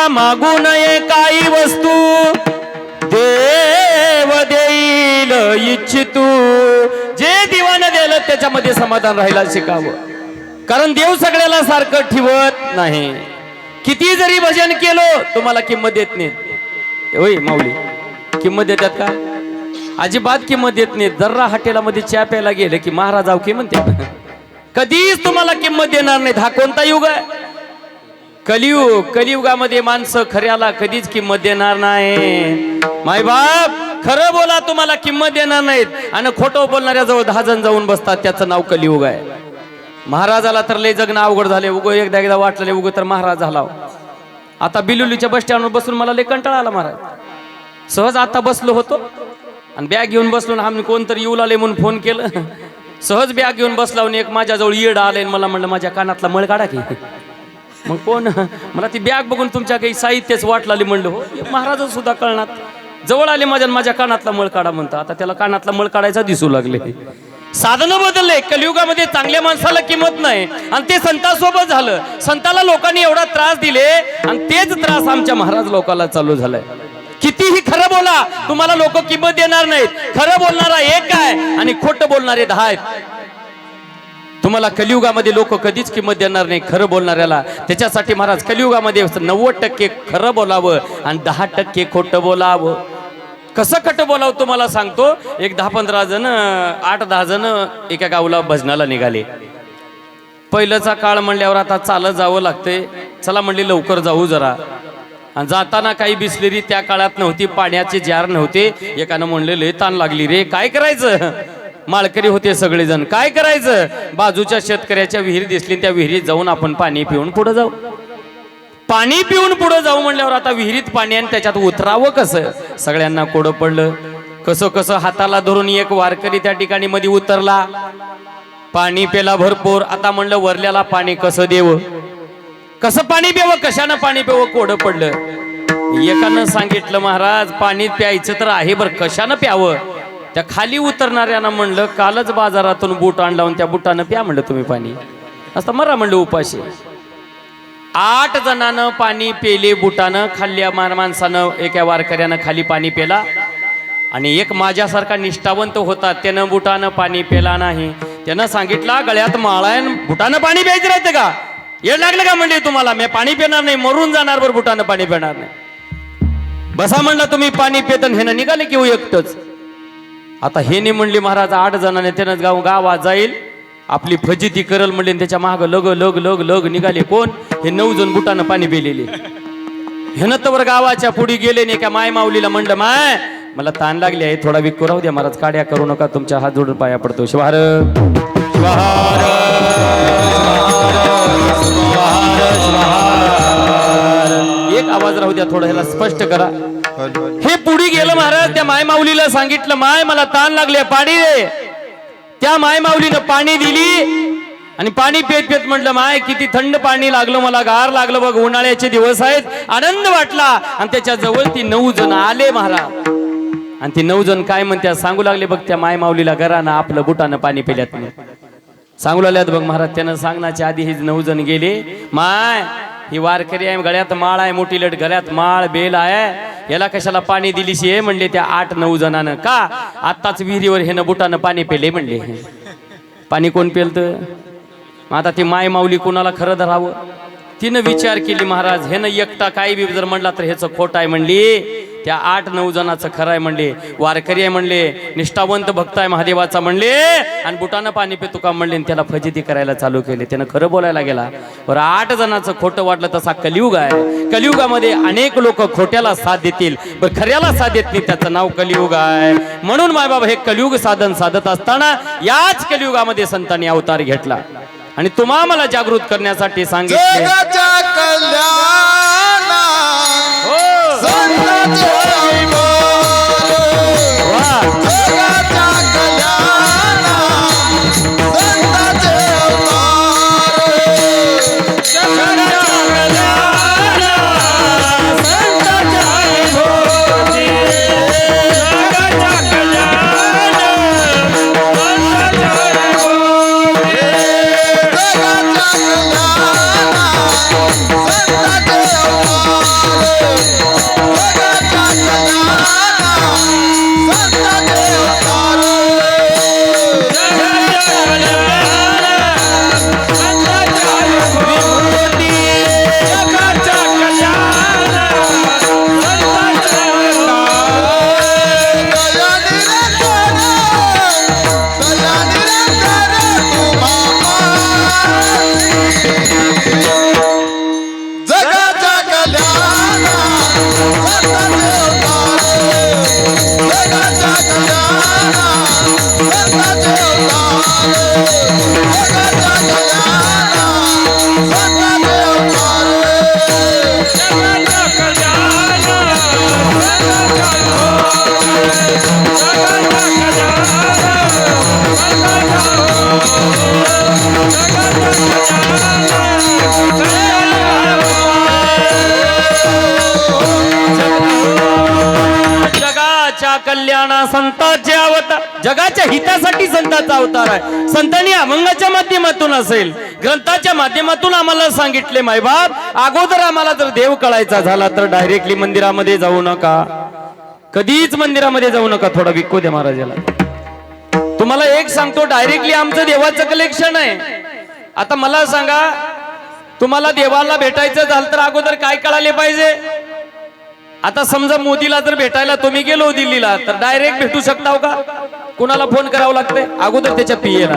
मागू नये काही वस्तू, देव देईल इच्छितू. जे देवानं दिलं त्याच्यामध्ये समाधान राहायला शिकावं, कारण देव सगळ्याला सारखं ठेवत नाही. किती जरी भजन केलं तुम्हाला किंमत देत नाही. होय माऊली, किंमत देतात का? अजिबात किंमत देत नाही. जर्रा हॉटेलामध्ये चहा प्यायला गेलं की महाराज आव की म्हणते, कधीच तुम्हाला किंमत देणार नाहीत. हा कोणता युग आहे? कलियुग. कलियुगामध्ये माणसं खऱ्याला कधीच किंमत देणार नाही. माय बाप, खरं बोला तुम्हाला किंमत देणार नाहीत, आणि खोटं बोलणाऱ्या जवळ 10 जण जाऊन बसतात. त्याचं नाव कलियुग आहे. महाराजाला तर लय जगणं अवघड झाले. उगं एकदा वाटलं उगं तर महाराज झाला. आता बिलुलीच्या बस स्टँडवर बसून मला लय कंटाळा आला महाराज. सहज आता बसलो होतो आणि बॅग घेऊन बसलो, आम्ही कोणतरी येऊ लागले म्हणून फोन केलं. सहज बॅग घेऊन बसला आणि एक माझ्याजवळ येड आले, मला म्हणलं माझ्या कानातला मळ काढा की. मग कोण? मला ती बॅग बघून तुमच्या काही साहित्यच वाटलं. म्हणलं हो, महाराज सुद्धा कळणार. जवळ आले माझ्या कानातला मळ काढा म्हणता. आता त्याला कानातला मळ काढायचा दिसू लागले. साधनं बदलले. कलियुगामध्ये चांगल्या माणसाला किंमत नाही, आणि ते संतांसोबत झालं. संताला लोकांनी एवढा त्रास दिले, आणि तेच त्रास आमच्या महाराज लोकांना चालू झालाय. कितीही खरं बोला, तुम्हाला लोक किंमत देणार नाहीत. खरं बोलणारा एक आहे आणि खोटं बोलणारे 10 आहेत. तुम्हाला कलियुगामध्ये लोक कधीच किंमत देणार नाही खरं बोलणाऱ्याला. त्याच्यासाठी महाराज कलियुगामध्ये 90% खरं बोलावं आणि 10% खोटं बोलावं. कसं खोटं बोलावं तुम्हाला सांगतो. एक 10-15 जण, 8-10 जण एका गावाला भजनाला निघाले. पहिल्याचा काळ म्हणल्यावर आता चालत जावं लागतंय. चला म्हणले लवकर जाऊ जरा. आणि जाताना काही बिसलेरी त्या काळात नव्हती, पाण्याचे जार नव्हते. एकानं म्हणले लय ताण लागली रे, काय करायचं. माळकरी होते सगळेजण, काय करायचं. बाजूच्या शेतकऱ्याच्या विहीर दिसली, त्या विहिरीत जाऊन आपण पाणी पिऊन पुढे जाऊ. पाणी पिऊन पुढे जाऊ म्हणल्यावर आता विहिरीत पाणी आणि त्याच्यात उतरावं कसं. सगळ्यांना कोडं पडलं. कसं कसं हाताला धरून एक वारकरी त्या ठिकाणी मध्ये उतरला. पाणी पेला भरपूर. आता म्हणलं वरल्याला पाणी कसं देव, कसं पाणी प्यावं, कशानं पाणी प्यावं, कोडं पडलं. एकानं सांगितलं महाराज पाणी प्यायचं तर आहे बरं, कशानं प्यावं. त्या खाली उतरणाऱ्यानं म्हणलं कालच बाजारातून बूट आणला, त्या बुटानं प्या म्हणलं तुम्ही पाणी. असं मरा म्हणलं उपाशी. 8 जणांना पाणी पेले बुटानं. खाल्ल्या माणसानं, एका वारकऱ्यानं खाली पाणी पेला, आणि एक माझ्यासारखा निष्ठावंत होता, त्यानं बुटानं पाणी पेला नाही. त्यानं सांगितलं गळ्यात माळाय, बुटानं पाणी प्यायचं राहतं का, येड लागलं का म्हणले तुम्हाला. मी पाणी पिणार नाही, मरून जाणार बरं, बुटानं पाणी पिणार नाही. बसा म्हणलं तुम्ही पाणी पेतन. हे ना निघाले की एकटंच. आता हे नाही म्हणले महाराज 8 जणांनी. त्यानं गावात जाईल, आपली फजिती करल म्हणले, त्याच्या माग लग लग लग लग निघाले. कोण? हे 9 जण बुटानं पाणी पेलेले. ह्यानं तर गावाच्या पुढे गेले नाही. का माय माऊलीला म्हणलं, माय मला ताण लागली आहे, थोडा विक्को राहू द्या महाराज, काड्या करू नका, तुमच्या हात जोडून पाया पडतो. शिवार एक आवाज राहू द्या, थोडं ह्याला स्पष्ट करा. हे पुढे गेलं महाराज, त्या माय माऊलीला सांगितलं, माय मला ताण लागले, पाणी दे. त्या माय माऊलीनं पाणी दिली आणि पाणी पेत पेत म्हटलं, माय किती थंड पाणी लागलं, मला गार लागलं बघ, उन्हाळ्याचे दिवस आहेत. आनंद वाटला. आणि त्याच्या जवळ ती 9 जण आले महाराज, आणि ती 9 जण काय म्हणतात सांगू लागले, बघ त्या माय माऊलीला घरानं आपलं बुटानं पाणी पिल्यात सांगू लागल्यात बघ महाराज. त्यानं सांगण्याच्या आधी हे 9 जण गेले. माय ही वारकरी आहे, गळ्यात माळ आहे, मोठी लट गळ्यात माळ बेल आहे, याला कशाला पाणी दिलीस हे म्हणले त्या 8-9 जणांना. का आत्ताच विहिरीवर हे न बुटानं पाणी पेले म्हणले. पाणी कोण पेलत? आता ती माय माऊली कोणाला खरं धरावं? तिनं विचार केली महाराज, हे न एकटा काही बी जर म्हणला तर ह्याचं खोट आहे म्हणली. त्या 8-9 जणांचं खरं आहे म्हणले, वारकरी आहे म्हणले, निष्ठावंत भक्त आहे महादेवाचा म्हणले, आणि बुटानं पाणी पितो का म्हणले, त्याला फजिती करायला चालू केले. त्यानं खरं बोलायला गेला. बरं 8 जणांचं खोटं वाटलं. तसा कलियुग आहे, कलियुगामध्ये अनेक लोक खोट्याला साथ देतील, पण खऱ्याला साथ देत नाही, त्याचं नाव कलियुग आहे. म्हणून माय बाबा हे कलियुग साधन साधत असताना याच कलियुगामध्ये संतांनी अवतार घेतला आणि तुम्हा मला जागृत करण्यासाठी सांगितले. कल्याणा संतांचे अवतार, जगाच्या हितासाठी संतांचा अवतार आहे. संतांनी अभंगाच्या माध्यमातून असेल, ग्रंथाच्या माध्यमातून आम्हाला सांगितले, मायबाप अगोदर आम्हाला जर देव कळायचा झाला तर डायरेक्टली मंदिरामध्ये जाऊ नका, कधीच मंदिरामध्ये जाऊ नका. थोडा विक्को द्या महाराजाला. तुम्हाला एक सांगतो, डायरेक्टली आमचं देवाचं कलेक्शन आहे. आता मला सांगा, तुम्हाला देवाला भेटायचं झालं तर अगोदर काय कळाले पाहिजे? आता समजा मोदीला जर भेटायला तुम्ही गेलो दिल्लीला, तर डायरेक्ट भेटू शकता का? कुणाला फोन करावं लागतंय? अगोदर त्याच्या पीएला,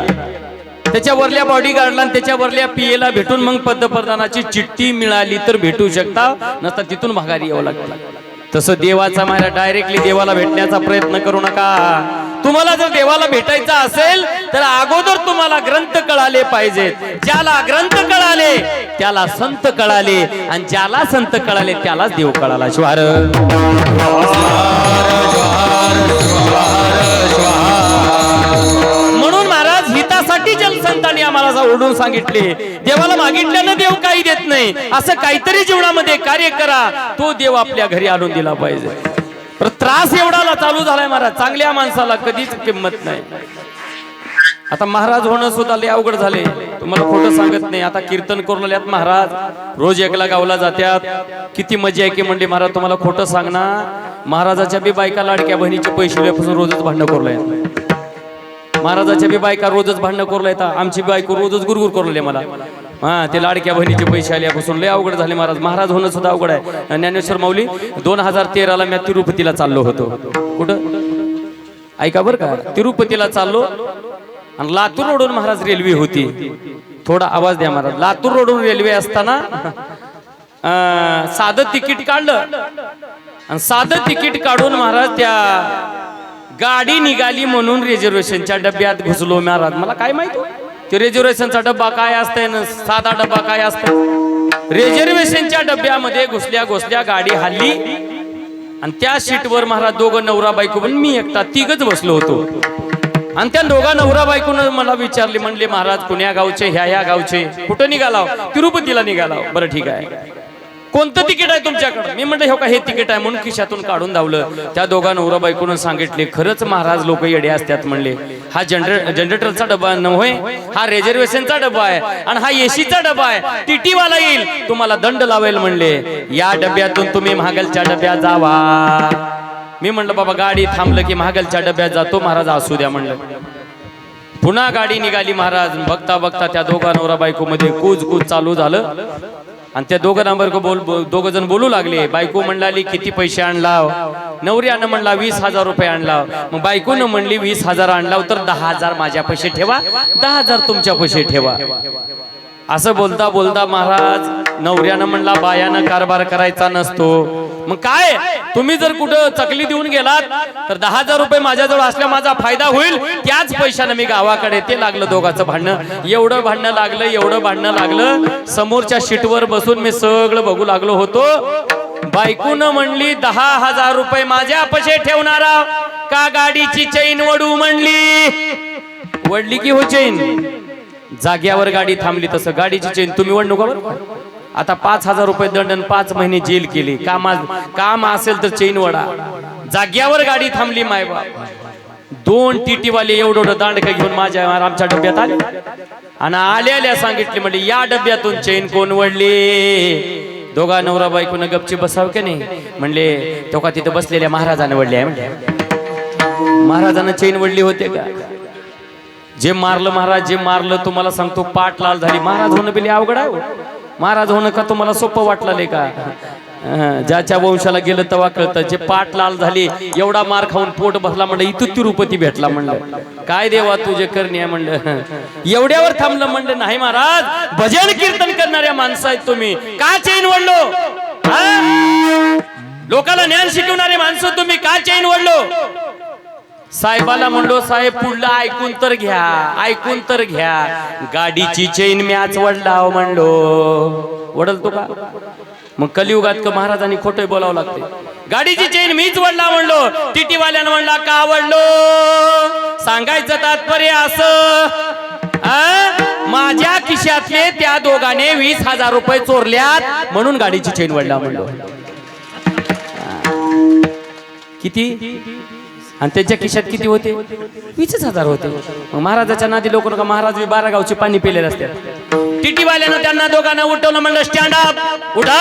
त्याच्या वरल्या बॉडीगार्डला, त्याच्या वरल्या पीएला भेटून मग पंतप्रधानाची चिठ्ठी मिळाली तर भेटू शकता, नसता तिथून माघारी यावं लागतं. तसं देवाचा मारा डायरेक्टली देवाला भेटण्याचा प्रयत्न करू नका. तुम्हाला जर देवाला भेटायचं असेल तर अगोदर तुम्हाला ग्रंथ कळाले पाहिजेत. ज्याला ग्रंथ कळाले त्याला संत कळाले, आणि ज्याला संत कळाले त्यालाच देव कळाला. श्वार म्हणून महाराज हितासाठी जलसंतांनी आम्हाला ओढून सांगितले, देवाला मागितल्यानं देव काही देत नाही, असं काहीतरी जीवनामध्ये कार्य करा, तो देव आपल्या घरी आणून दिला पाहिजे. पण त्रास एवढाला चालू झालाय महाराज, चांगल्या माणसाला कधीच किंमत नाही. आता महाराज होणं सुद्धा लय अवघड झाले, तुम्हाला खोटं सांगत नाही. आता कीर्तन करून आल्यात महाराज, रोज एकला गावला जात्यात, किती मजा आहे की म्हणजे महाराज तुम्हाला खोटं सांगणार, महाराजाच्या बी बायका लाडक्या बहिणीचे पैसे दिल्यापासून रोजच भांडणं करू. महाराजाच्या बी बायका रोजच भांडणं करू येतात, आमची बायको रोजच गुरगुर करू मला. हा, ते लाडक्या बहिणीचे पैसे आल्यापासून लय अवघड झाले महाराज. महाराज होणं सुद्धा अवघड आहे. ज्ञानेश्वर माऊली 2013ला मी तिरुपतीला चाललो होतो. कुठं ऐका बरं का, तिरुपतीला चाललो आणि लातूर रोडून महाराज रेल्वे होती. थोडा आवाज द्या महाराज. लातूर रोडून रेल्वे असताना साधं तिकीट काढलं आणि साधं तिकीट काढून महाराज त्या गाडी निघाली म्हणून रिझर्वेशनच्या डब्यात घुसलो महाराज. मला काय माहिती ते रिझर्वेशनचा डब्बा काय असतंय ना साधा डब्बा काय असतंय. रिझर्वेशनच्या डब्यामध्ये घुसल्या गाडी हल्ली आणि त्या सीटवर महाराज दोघं नवरा बायको पण मी एकटा तिघच बसलो होतो. आणि त्या दोघा नवरा बायकोनं मला विचारले, म्हणले महाराज कुण्या गावचे, ह्या गावचे, कुठं निघालाव, तिरुपतीला निघालाव. बरं ठीक आहे, कोणतं तिकीट आहे तुमच्याकडे. मी म्हणलं हो का हे तिकीट आहे म्हणून खिशातून काढून धावलं. त्या दोघा नवरा बायकोनं सांगितले खरंच महाराज लोक येडे असतात म्हणले. हा जनरेटरचा डबा नव्हे, हा रिझर्वेशनचा डबा आहे आणि हा एसीचा डबा आहे. टीटी वाला येईल तुम्हाला दंड लावेल म्हणले. या डब्यातून तुम्ही महागलच्या डब्यात जावा. मी म्हणलं बाबा गाडी थांबलं की महागलच्या डब्यात जातो महाराज, असू द्या म्हणलं. पुन्हा गाडी निघाली महाराज. बघता बघता त्या दोघा नवरा बायको मध्ये कूच चालू झालं आणि त्या दोघ जण बोलू लागले. बायको म्हणली किती पैसे आणलाव. नवऱ्यानं म्हणला 20,000 रुपये आणलाव. मग बायकोनं म्हणली 20,000 आणलाव तर 10,000 माझ्या पैसे ठेवा, 10,000 तुमच्या पैसे ठेवा. असं बोलता बोलता महाराज नवऱ्यानं म्हणला बायानं कारभार करायचा नसतो. मग काय तुम्ही जर कुठं चकली देऊन गेलात तर 10,000 रुपये माझ्याजवळ असल्या माझा फायदा होईल, त्याच पैशानं मी गावाकडे. ते लागलं दोघांचं भांडणं. एवढं भांडणं लागलं. समोरच्या सीटवर बसून मी सगळं बघू लागलो होतो. बायकोनं म्हणली 10,000 रुपये माझ्या पैसे ठेवणारा का गाडीची चैन वडू म्हणली. वडली की हो चैन. जाग्यावर गाडी थांबली तसं गाडीची चैन तुम्ही वडू का बरं. आता 5,000 रुपये दंड आणि 5 महिने जेल केली. काम असेल तर चैन वडा. जाग्यावर गाडी थांबली. मायबाप 2 टीटीवाले एवढं दांडकं घेऊन आमच्या डब्यात आले आणि आल्या सांगितले म्हणजे या डब्यातून चैन कोण वडली. दोघा नवरा बायकोनं गपची बसाव की नाही म्हणले. तो का तिथं बसलेल्या महाराजानं वडली आहे म्हणजे. महाराजानं चैन वडली होते का. जे मारलं महाराज, जे मारलं तुम्हाला सांगतो पाठ लाल झाली. महाराज होणं बिले अवघड आहे. महाराज होणं का तुम्हाला सोपं वाटलं का. ज्याच्या वंशाला गेलं तेव्हा कळतं. जे पाठ लाल झाली एवढा मार खाऊन पोट बसला म्हणलं इथं तिरुपती भेटला म्हणलं. काय देवा तुझे करणी आहे म्हणलं. एवढ्यावर थांबलं म्हणलं नाही महाराज भजन कीर्तन करणाऱ्या माणसं आहेत तुम्ही, का चैन वडलो. लोकांना ज्ञान शिकवणारे माणसं तुम्ही, का चैन वडलो. साहेबाला म्हणलो साहेब पुढलं ऐकून तर घ्या. गाडीची चैन मॅच वडलाव म्हणलो. वडल तो का. मग कलियुगात का महाराजांनी खोटं बोलावं लागते. गाडीची चैन मीच वडला म्हणलो. टीटीवाल्यानं म्हणला का वडलो. सांगायचं तात्पर्य असं माझ्या खिशातले त्या दोघांनी 20,000 रुपये चोरल्यात म्हणून गाडीची चैन वडला म्हणलो. किती आणि त्यांच्या खिशात किती होते 20,000 होते. महाराजाच्या नादी लोक का महाराज 12 गावची पाणी पिलेले असतात. टीटीवाल्यानं त्यांना दोघांना उठवलं म्हणलं स्टँड अप उठा.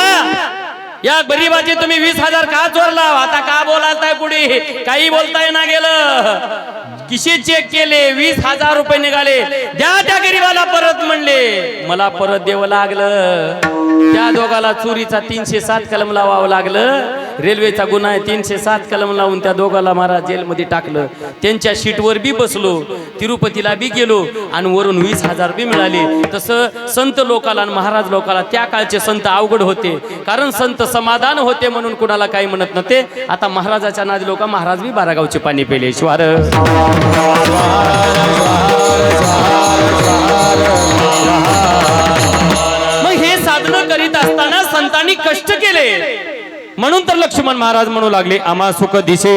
या गरीबाचे तुम्ही 20,000 का चोरला. आता का बोलाताय पुढे काही बोलताय ना गेलं. किशे चेक केले 20,000 रुपये निघाले. द्या त्या गरीबाला परत म्हणले. मला परत द्यावं लागलं. त्या दोघाला चोरीचा 307 कलम लावावं लागलं. रेल्वेचा गुन्हा आहे 307 कलम लावून त्या दोघाला महाराज जेलमध्ये टाकलं. त्यांच्या सीटवर बी बसलो. तिरुपतीला बी गेलो आणि वरून 20,000 बी मिळाले. तसं संत लोकाला आणि महाराज लोकाला त्या काळचे संत अवघड होते. कारण संत समाधान होते म्हणून कुणाला काही म्हणत नव्हते. आता महाराजाच्या नादी लोक महाराज बी 12 गावचे पाणी पेले. श्वार मग हे साधन करीत असताना संतांनी कष्ट केले म्हणून तर लक्ष्मण महाराज म्हणू लागले आम्हा सुख दिसे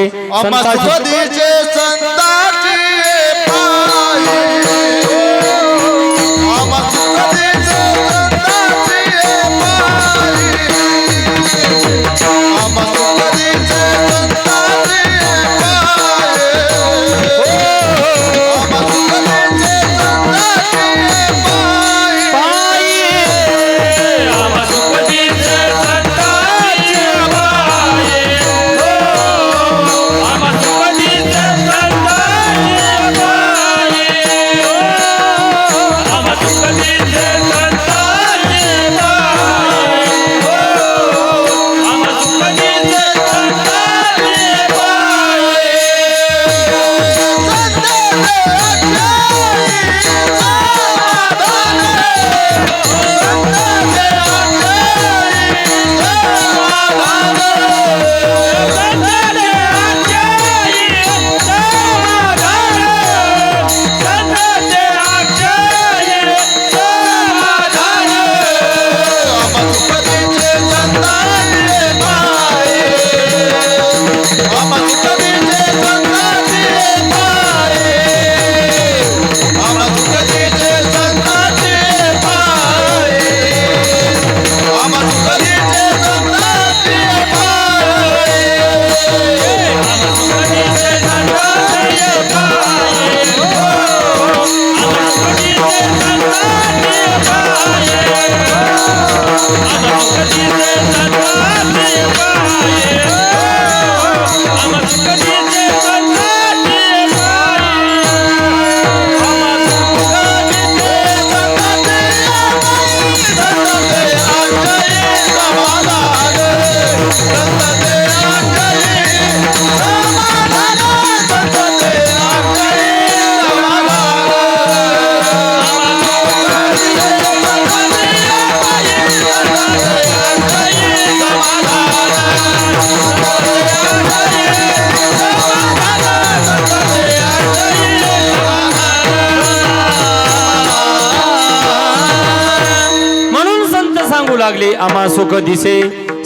लागले आम्हा सुख दिसे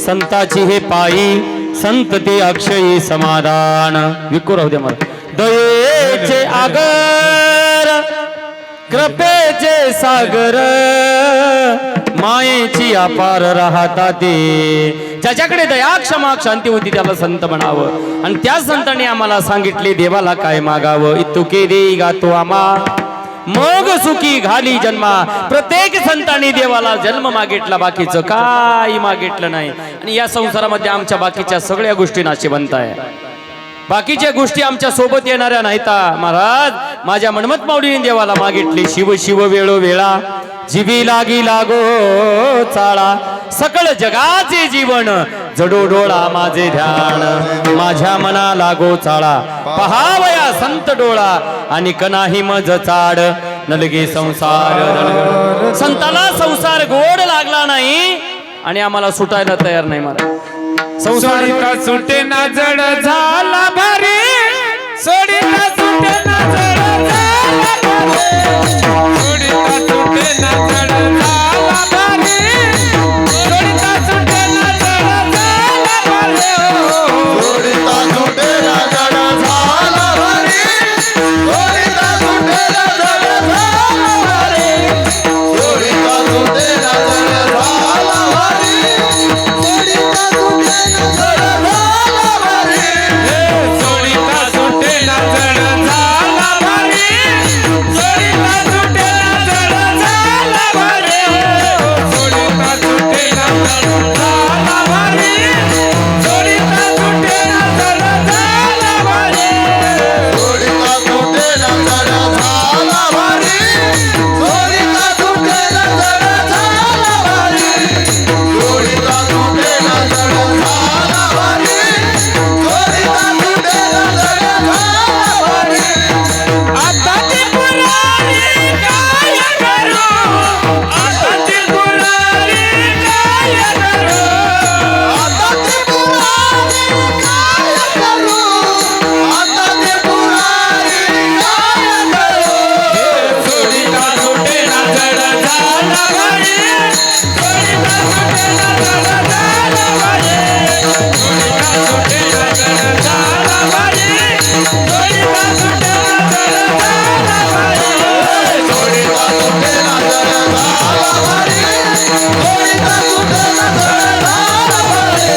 संताची हे पायी संत ते अक्षयी समाधान विकू राहू दे मला दयेचे आगर कृपेचे सागर मायेची अपार राहता ते ज्याच्याकडे दया क्षमा शांती होती त्याला संत म्हणावं आणि त्या संतांनी आम्हाला सांगितले देवाला काय मागावं इतुके देई गातो आम्हा मग सुखी घाली जन्मा प्रत्येक संतांनी देवाला जन्म मागितला बाकीचं काही मागितलं नाही आणि या संसारामध्ये आमच्या बाकीच्या सगळ्या गोष्टी नाशिवंत आहे बाकीच्या गोष्टी आमच्या सोबत येणाऱ्या नाहीता महाराज माझ्या मनमत माऊलीने देवाला मागितले शिव शिव वेळो वेळा जीवी लागी लागो चाळा सकळ जगाचे जीवन जडो डोळा माझे ध्यान माझ्या मना लागो चाळा पहावया संत डोळा आणि कनाही मज चाड नलगे संसार नलगड. संताला संसार गोड लागला नाही आणि आम्हाला सुटायला तयार नाही महाराज सोडिता सुटे ना जड झाला भारी सोडिता सुटे ना जड झाला भारी सोडिता सुटे ना जड झाला भारी सोडिता सुटे ना जड झाला भारी सोडिता सुटे ना जड झाला भारी सोडिता सुटे ना जड झाला भारी सोडिता सुटे ना जड झाला भारी सोडिता सुटे ना जड झाला भारी सोडिता सुटे ना जड झाला भारी सोडिता सुटे ना जड झाला भारी सोडिता सुटे ना जड झाला भारी सोडिता सुटे ना जड झाला भारी सोडिता सुटे ना जड झाला भारी सोडिता सुटे ना जड झाला भारी सोडिता सुटे ना जड झाला भारी सोडिता सुटे ना जड झाला भारी आता ती पुरारी काय करू आता ती पुरारी काय करू आता ते पुरारी काय करू आता ते पुरारी काय करू सोडिता सुटे ना जड झाला भारी सोडिता सुटे ना जड झाला भारी सोडिता सुटे ना जड झाला भारी सोडिता सुटे ना जड झाला भारी सोडिता सुटे ना जड झाला भारी सोडिता सुटे ना जड झाला भारी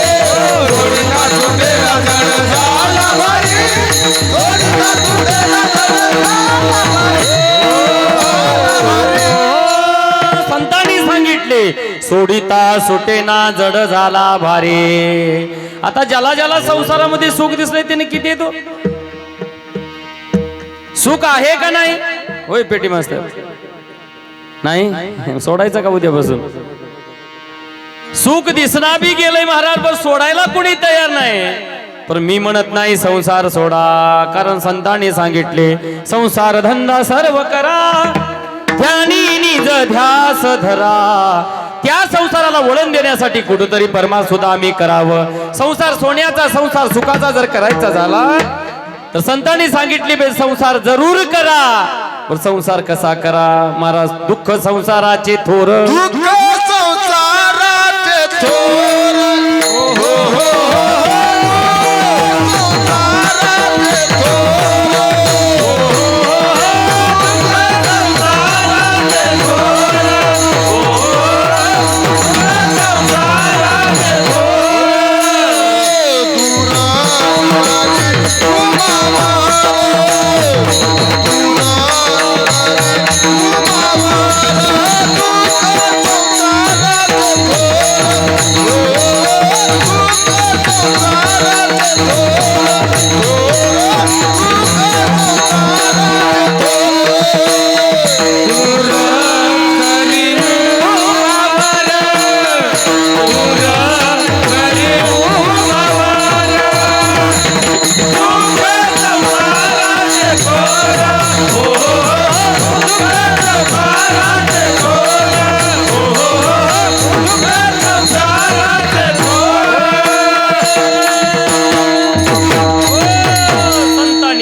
सोडिता सुटे ना जड झाला भारी सोडिता सुटे ना जड झाला भारी संतांनी सांगितले सोडिता सुटेना जड झाला भारी आता ज्याला ज्याला संसारामध्ये सुख दिसलंय त्याने किती येतो सुख आहे का नाही होय पेटी मास्तर नाही सोडायचं का उद्यापासून सुख दिसना बी गेलंय महाराज पण सोडायला कोणी तयार नाही पण मी म्हणत नाही संसार सोडा कारण संतांनी सांगितले संसार धंदा सर्व करा ध्यानी निज ध्यास धरा त्या संसाराला वळण देण्यासाठी कुठेतरी परमासुद्धा आम्ही करावं संसार सोन्याचा संसार सुखाचा जर करायचा झाला तर संतांनी सांगितले बे संसार जरूर करा पण संसार कसा करा महाराज दुःख संसाराचे थोर दुःख संसाराचे थोर संसाराचे थोर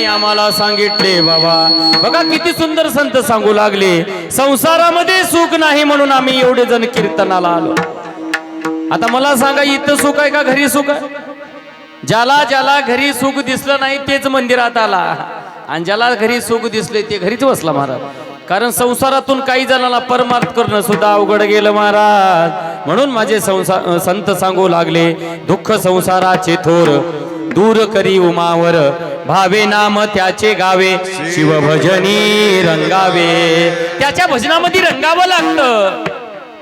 आम्हाला सांगितले बाबा बघा किती सुंदर संत सांगू लागले संसारामध्ये सुख नाही म्हणून आम्ही एवढे जण कीर्तनाला आलो आता मला सांगा, इथं सुख आहे का घरी सुख आहे? ज्याला ज्याला घरी सुख दिसलं नाही तेच मंदिरात आला, आणि ज्याला घरी सुख दिसले ते घरीच बसला महाराज. कारण संसारातून काही जणांना परमार्थ करणं सुद्धा अवघड गेलं महाराज. म्हणून माझे संत सांगू लागले, दुःख संसाराचे थोर दूर करी उमावर, भावे नाम त्याचे गावे, शिवभजनी रंगावे. त्याच्या भजनामध्ये रंगावं लागतं,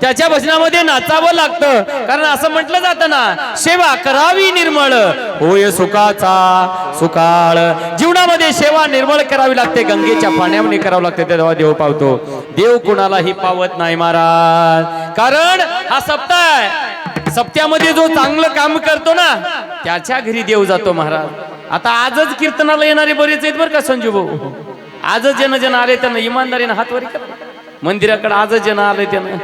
त्याच्या भजनामध्ये नाचावं लागतं. कारण असं म्हटलं जातं ना, सेवा करावी निर्मळ होय सुखाचा सुकाळ. जीवनामध्ये सेवा निर्मळ करावी लागते, गंगेच्या पाण्यामध्ये करावं लागते, तेव्हा देव पावतो. देव कुणालाही पावत नाही महाराज. कारण हा सप्ताह आहे, सप्त्यामध्ये जो चांगलं काम करतो ना त्याच्या घरी देव जातो महाराज. आता आजच कीर्तनाला येणारे बरेच आहेत बरं का संजू भाऊ. आजच जन आले त्यांना इमानदारीनं हात वरी करा. मंदिराकडे आजच जन आले त्यांना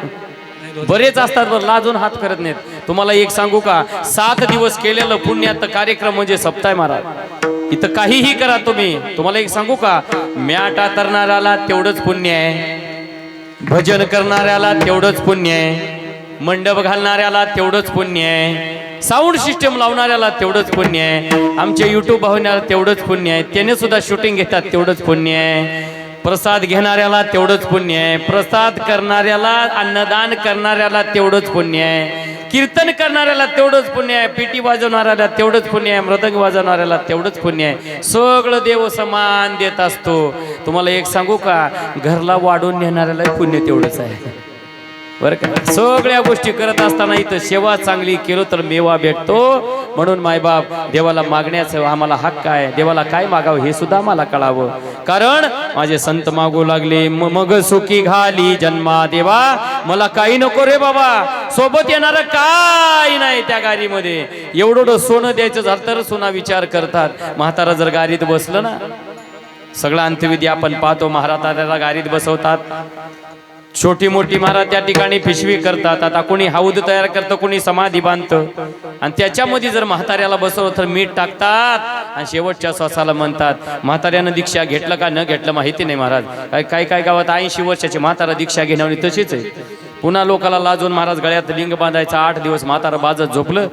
बरेच असतात बरं, लाजून हात करत नाहीत. तुम्हाला एक सांगू का, 7 दिवस केलेलं पुण्यात कार्यक्रम म्हणजे सप्ताह महाराज. इथं काहीही करा तुम्ही. तुम्हाला एक सांगू का, म्याटा तरणाऱ्याला तेवढंच पुण्य आहे, भजन करणाऱ्याला तेवढंच पुण्य आहे, मंडप घालणाऱ्याला तेवढंच पुण्य आहे, साऊंड सिस्टम लावणाऱ्याला तेवढंच पुण्य आहे, आमचे युट्यूब भावण्याला तेवढंच पुण्य आहे, त्याने सुद्धा शूटिंग घेतात तेवढंच पुण्य आहे, प्रसाद घेणाऱ्याला तेवढंच पुण्य आहे, प्रसाद करणाऱ्याला, अन्नदान करणाऱ्याला तेवढंच पुण्य आहे, कीर्तन करणाऱ्याला तेवढंच पुण्य आहे, पिटी वाजवणाऱ्याला तेवढंच पुण्य आहे, मृदंग वाजवणाऱ्याला तेवढंच पुण्य आहे. सगळं देव समान देत असतो. तुम्हाला एक सांगू का, घरला वाढून नेणाऱ्याला पुण्य तेवढंच आहे बरं का. सगळ्या गोष्टी करत असताना इथं सेवा चांगली केलो तर मेवा भेटतो. म्हणून मायबाप, देवाला मागण्याचं आम्हाला हक्क आहे. देवाला काय मागावं हे सुद्धा आम्हाला कळावं. कारण माझे संत मागू लागले, मग सुखी घाली जन्मा देवा, मला काही नको रे बाबा, सोबत येणार काय नाही त्या गाडीमध्ये. एवढं सोनं द्यायचं झालं तर सोना विचार करतात. म्हातारा जर गाडीत बसलं ना, सगळा अंत्यविधी आपण पाहतो, महाराजाला गाडीत बसवतात, छोटी मोठी महाराज त्या ठिकाणी पिशवी करतात. आता कोणी हौद तयार करतं, कोणी समाधी बांधतं, आणि त्याच्यामध्ये जर म्हाताऱ्याला बसवलं तर मीठ टाकतात आणि शेवटच्या श्वासाला म्हणतात. म्हाताऱ्यानं दीक्षा घेतलं का न घेतलं माहिती नाही महाराज. काही गावात 80 वर्षाची म्हातारा दीक्षा घेण्यावर तशीच आहे. पुन्हा लोकाला लाजून महाराज गळ्यात लिंग बांधायचा. 8 दिवस म्हातारा बाजत झोपलं,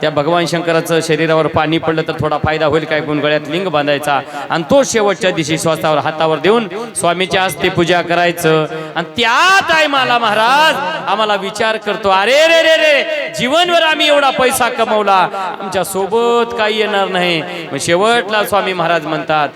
त्या भगवान शंकराचं शरीरावर पाणी पडलं तर थोडा फायदा होईल काय, पण गळ्यात लिंग बांधायचा आणि तो शेवटच्या दिवशी श्वासावर हातावर देऊन स्वामीच्या हस्ते पूजा करायचं. आणि त्या टायमाला महाराज आम्हाला विचार करतो, अरे रे रे रे, जीवनभर आम्ही एवढा पैसा कमवला, आमच्या सोबत काही येणार नाही. मग शेवटला स्वामी महाराज म्हणतात,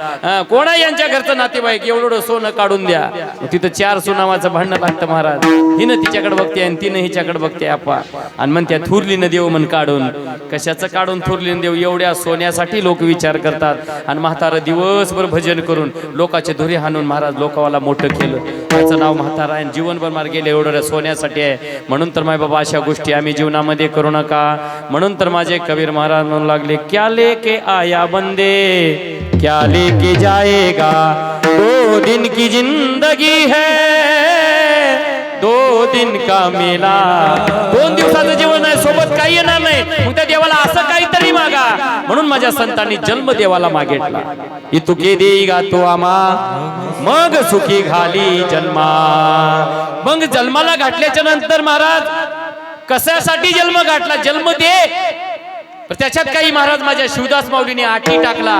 कोणा यांच्या घरचं नातेवाईक एवढं सोनं काढून द्या. तिथं 4 सुनावाचं भांडणं लागतं महाराज. हिनं तिच्याकडे बघते आणि तिनं हिच्याकडे बघते आपा, आणि म्हणत्या थुरलीनं देव म्हण काढून. कशाचं काढून थुरलीनं देव? एवढ्या सोन्यासाठी लोक विचार करतात. आणि म्हातारा दिवसभर भजन करून लोकाचे धुरे हाणून महाराज लोकावाला मोठं केलं. त्याचं नाव म्हातारा आहे. जीवनभर मार गेले एवढ्या सोन्यासाठी आहे. म्हणून तर माय बाबा अशा गोष्टी आम्ही जीवनामध्ये करू नका. म्हणून तर माझे कबीर महाराज म्हणू लागले, क्या लेके आया बंदे क्या लेके जाएगा, 2 दिन की जिंदगी है 2 दिन का मेला. 2 दिवसाचं जीवन आहे, सोबत काही येणार नाही. मग त्या देवाला असं काहीतरी मागा. म्हणून माझ्या संतांनी जन्म देवाला मागितला. इतुके देईगा तो आमा, मग सुखी घाली जन्मा. मग जन्माला घातल्याच्या नंतर महाराज कशासाठी जन्म घातला? जन्म दे. त्याच्यात काही महाराज माझ्या शिवदास माऊलीने आठी टाकला,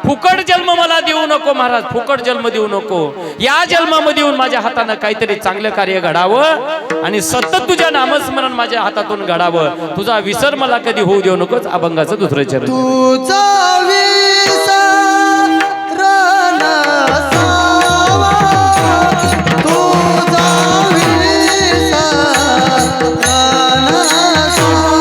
फुकट जन्म मला देऊ नको महाराज, फुकट जन्म देऊ नको. या जन्मामध्ये येऊन माझ्या हातानं काहीतरी चांगलं कार्य घडावं आणि सतत तुझ्या नामस्मरण माझ्या हातातून घडावं. तुझा विसर मला कधी होऊ देऊ नकोच. अभंगाचं 2रं चरण. तुझा विसर नसावा, तुझा विसर नसावा,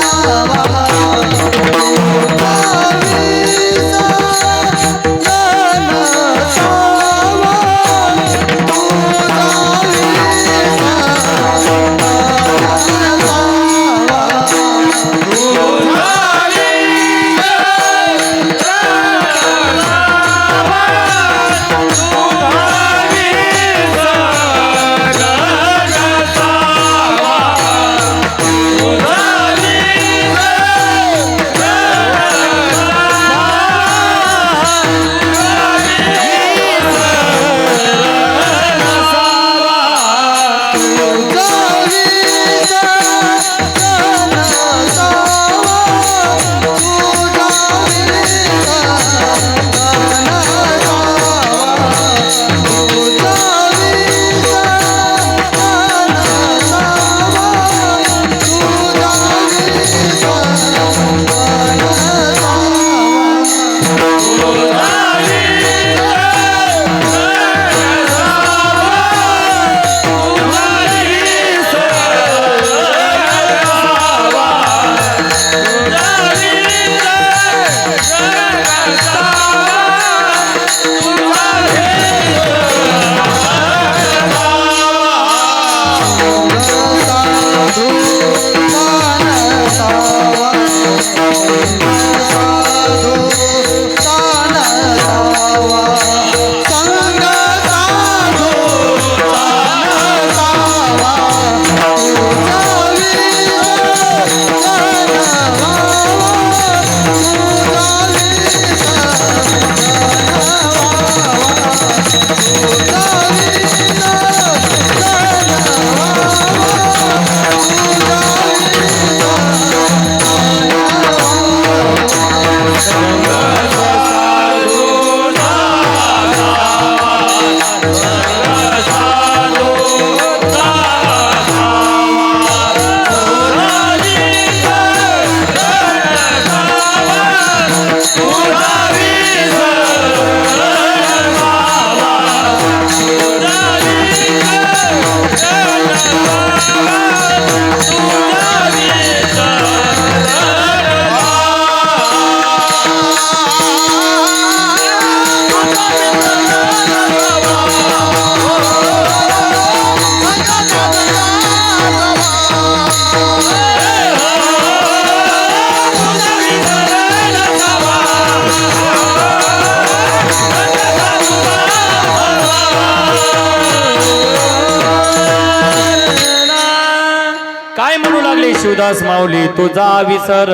शिवदास माऊली तुझा विसर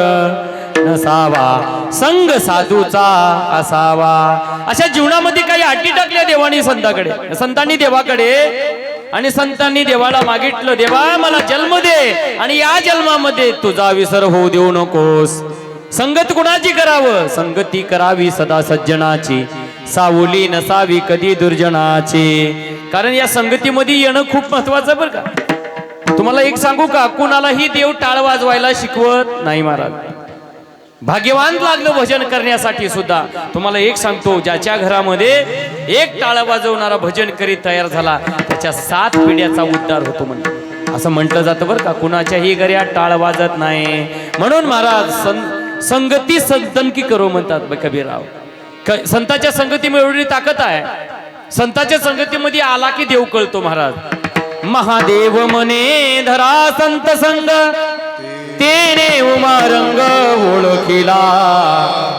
नसावा, संग साधूचा असावा. अशा जीवनामध्ये काही अटी टाकल्या देवानी संतांकडे, संतांनी देवाकडे, आणि संतांनी देवाला मागितलं, देवा मला जन्म दे आणि या जन्मामध्ये तुझा विसर होऊ देऊ नकोस. संगत कुणाची करावं? संगती करावी सदा सज्जनाची, सावली नसावी कधी दुर्जनाची. कारण या संगतीमध्ये येणं खूप महत्वाचं बरं का. तुम्हाला एक सांगू का, कुणालाही देव टाळ वाजवायला शिकवत नाही महाराज. भाग्यवान लागलं भजन करण्यासाठी सुद्धा. तुम्हाला एक सांगतो, ज्याच्या घरामध्ये एक टाळ वाजवणारा भजन करीत तयार झाला त्याच्या 7 पिढ्याचा उद्धार होतो म्हणून असं म्हटलं जातं बरं का. कुणाच्याही घरात टाळ वाजत नाही म्हणून महाराज संगती संतनकी करो म्हणतात कबीरराव. संतांच्या संगतीमध्ये एवढी ताकद आहे. संतांच्या संगतीमध्ये आला की देव कळतो महाराज. महादेव मने धरा संत संग, तेने उमारंग ओळखिला.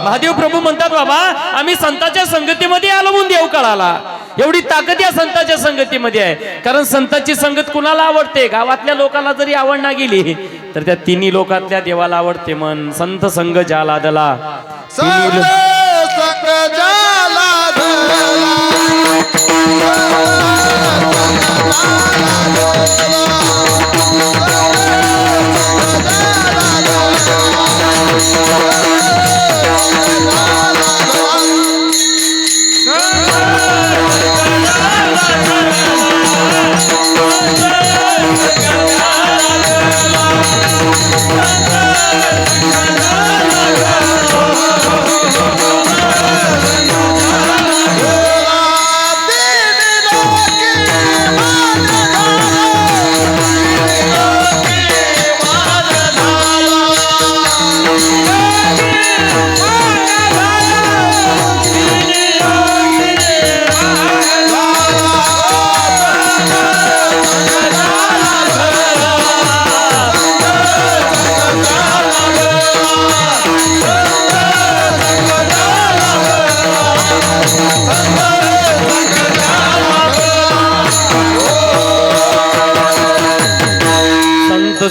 महादेव प्रभू म्हणतात, बाबा आम्ही संतांच्या संगतीमध्ये आलो म्हणून देव कळाला. एवढी ताकद या संतांच्या संगतीमध्ये आहे. कारण संतांची संगत कुणाला आवडते? गावातल्या लोकांना जरी आवडना गेली तर त्या तिन्ही लोकातल्या देवाला आवडते. मन संत संग जाला दला, संग जाला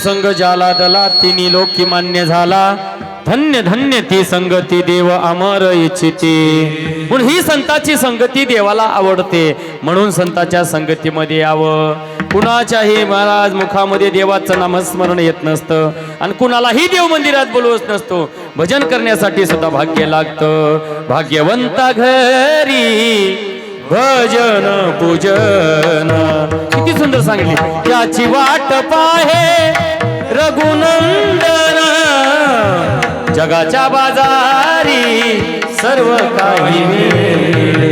संग जाला दला, तिन्ही लोकी मान्य झाला. धन्य धन्य ती संगती देव अमर इच्छिते. म्हणून ही संतांची संगती देवाला आवडते. म्हणून संतांच्या संगतीमध्ये यावं. कुणाच्याही महाराज मुखामध्ये देवाचं नामस्मरण येत नसतं आणि कुणालाही देव मंदिरात बोलवत नसतो. भजन करण्यासाठी सुद्धा भाग्य लागतं. भाग्यवंता घरी भजन पूजन. किती सुंदर सांगितले. त्याची वाट पाहे रघुनंदन, जगाच्या बाजारी सर्व काही मिळेल.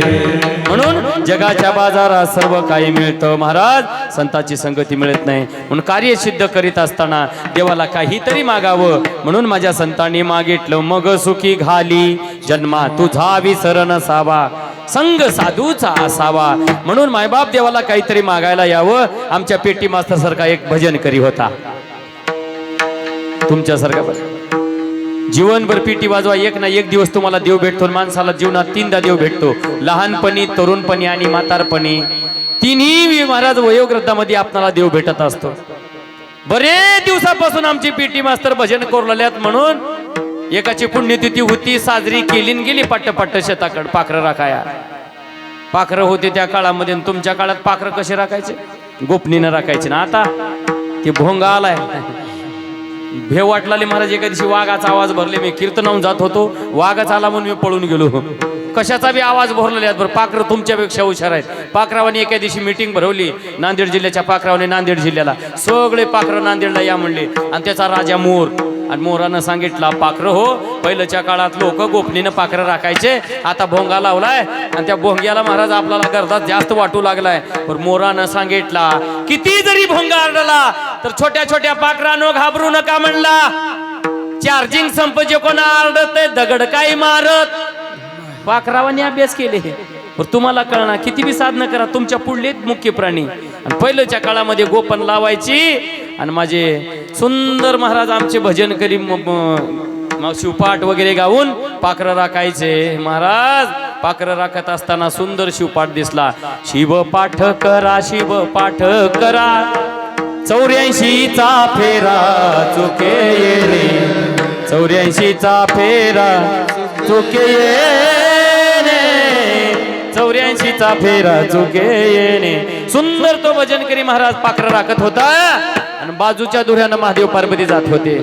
म्हणून जगाच्या बाजारात सर्व काही मिळतं महाराज, संतांची संगती मिळत नाही. म्हणून कार्य सिद्ध करीत असताना देवाला काहीतरी मागावं. म्हणून माझ्या संतांनी मागितलं, मग सुखी घाली जन्मा तुझा विसर नसावा, संग साधूचा असावा. म्हणून मायबाप देवाला काहीतरी मागायला यावं. आमच्या पेटी मास्तर सारखा एक भजन करी होता, तुमच्यासारखा जीवनभर पिटी वाजवा, एक ना एक दिवस तुम्हाला देव भेटतो. माणसाला जीवनात 3दा देव भेटतो, लहानपणी, तरुणपणी आणि म्हातारपणी. तिन्ही महाराज वयोवृद्धामध्ये आपल्याला देव भेटत असतो. बरेच दिवसापासून आमची पीटी मास्तर भजन करू म्हणून एकाची पुण्यतिथी होती, साजरी केली न गेली पट्ट शेताकड पाखरं राखाया. पाखरं होते त्या काळामध्ये. तुमच्या काळात पाखरं कसे राखायचे? गोपनीनं राखायचे ना. आता ते भोंगा आलाय. भेव वाटलाले महाराज, एका दिवशी वाघाचा आवाज भरले. मी कीर्तनाहून जात होतो, वाघच आला म्हणून मी पळून गेलो. कशाचा बी आवाज भरलेले आहेत बरं. पाखरं तुमच्यापेक्षा हुशार आहेत. पाखरावाने एका दिवशी मीटिंग भरवली नांदेड जिल्ह्याच्या पाखरावाने. नांदेड जिल्ह्याला सगळे पाखरं नांदेडला या म्हणले. आणि त्याचा राजा मोर. आणि मोरानं सांगितला, पाखरं हो, पहिल्याच्या काळात लोक गोपनीनं पाखरं राखायचे, आता भोंगा लावलाय आणि त्या भोंग्याला महाराज आपल्याला गर्दात जास्त वाटू लागलाय. पण मोरानं सांगितला, किती जरी भोंगा आरडला तर छोट्या छोट्या पाखरांनो घाबरू नका म्हणला. चार्जिंग संपजे कोणा आरडत दगड काही मारत. पाखरावाने अभ्यास केले. पण तुम्हाला कळणार, किती बी साधना करा, तुमच्या पुढले मुख्य प्राणी. आणि पहिल्याच्या काळामध्ये गोपन लावायची. आणि माझे सुंदर महाराज आमचे भजन करी शिवपाठ वगैरे गाऊन पाखरं राखायचे. महाराज पाखरं राखत असताना सुंदर शिवपाठ दिसला. शिवपाठ करा, शिवपाठ करा, 84चा फेरा चुके येणे, 84चा फेरा चुके येणे, 84चा फेरा चुके येणे. सुंदर तो भजन करी महाराज पाखरं राखत होता. आणि बाजूच्या दुऱ्यानं महादेव पार्वती जात होते.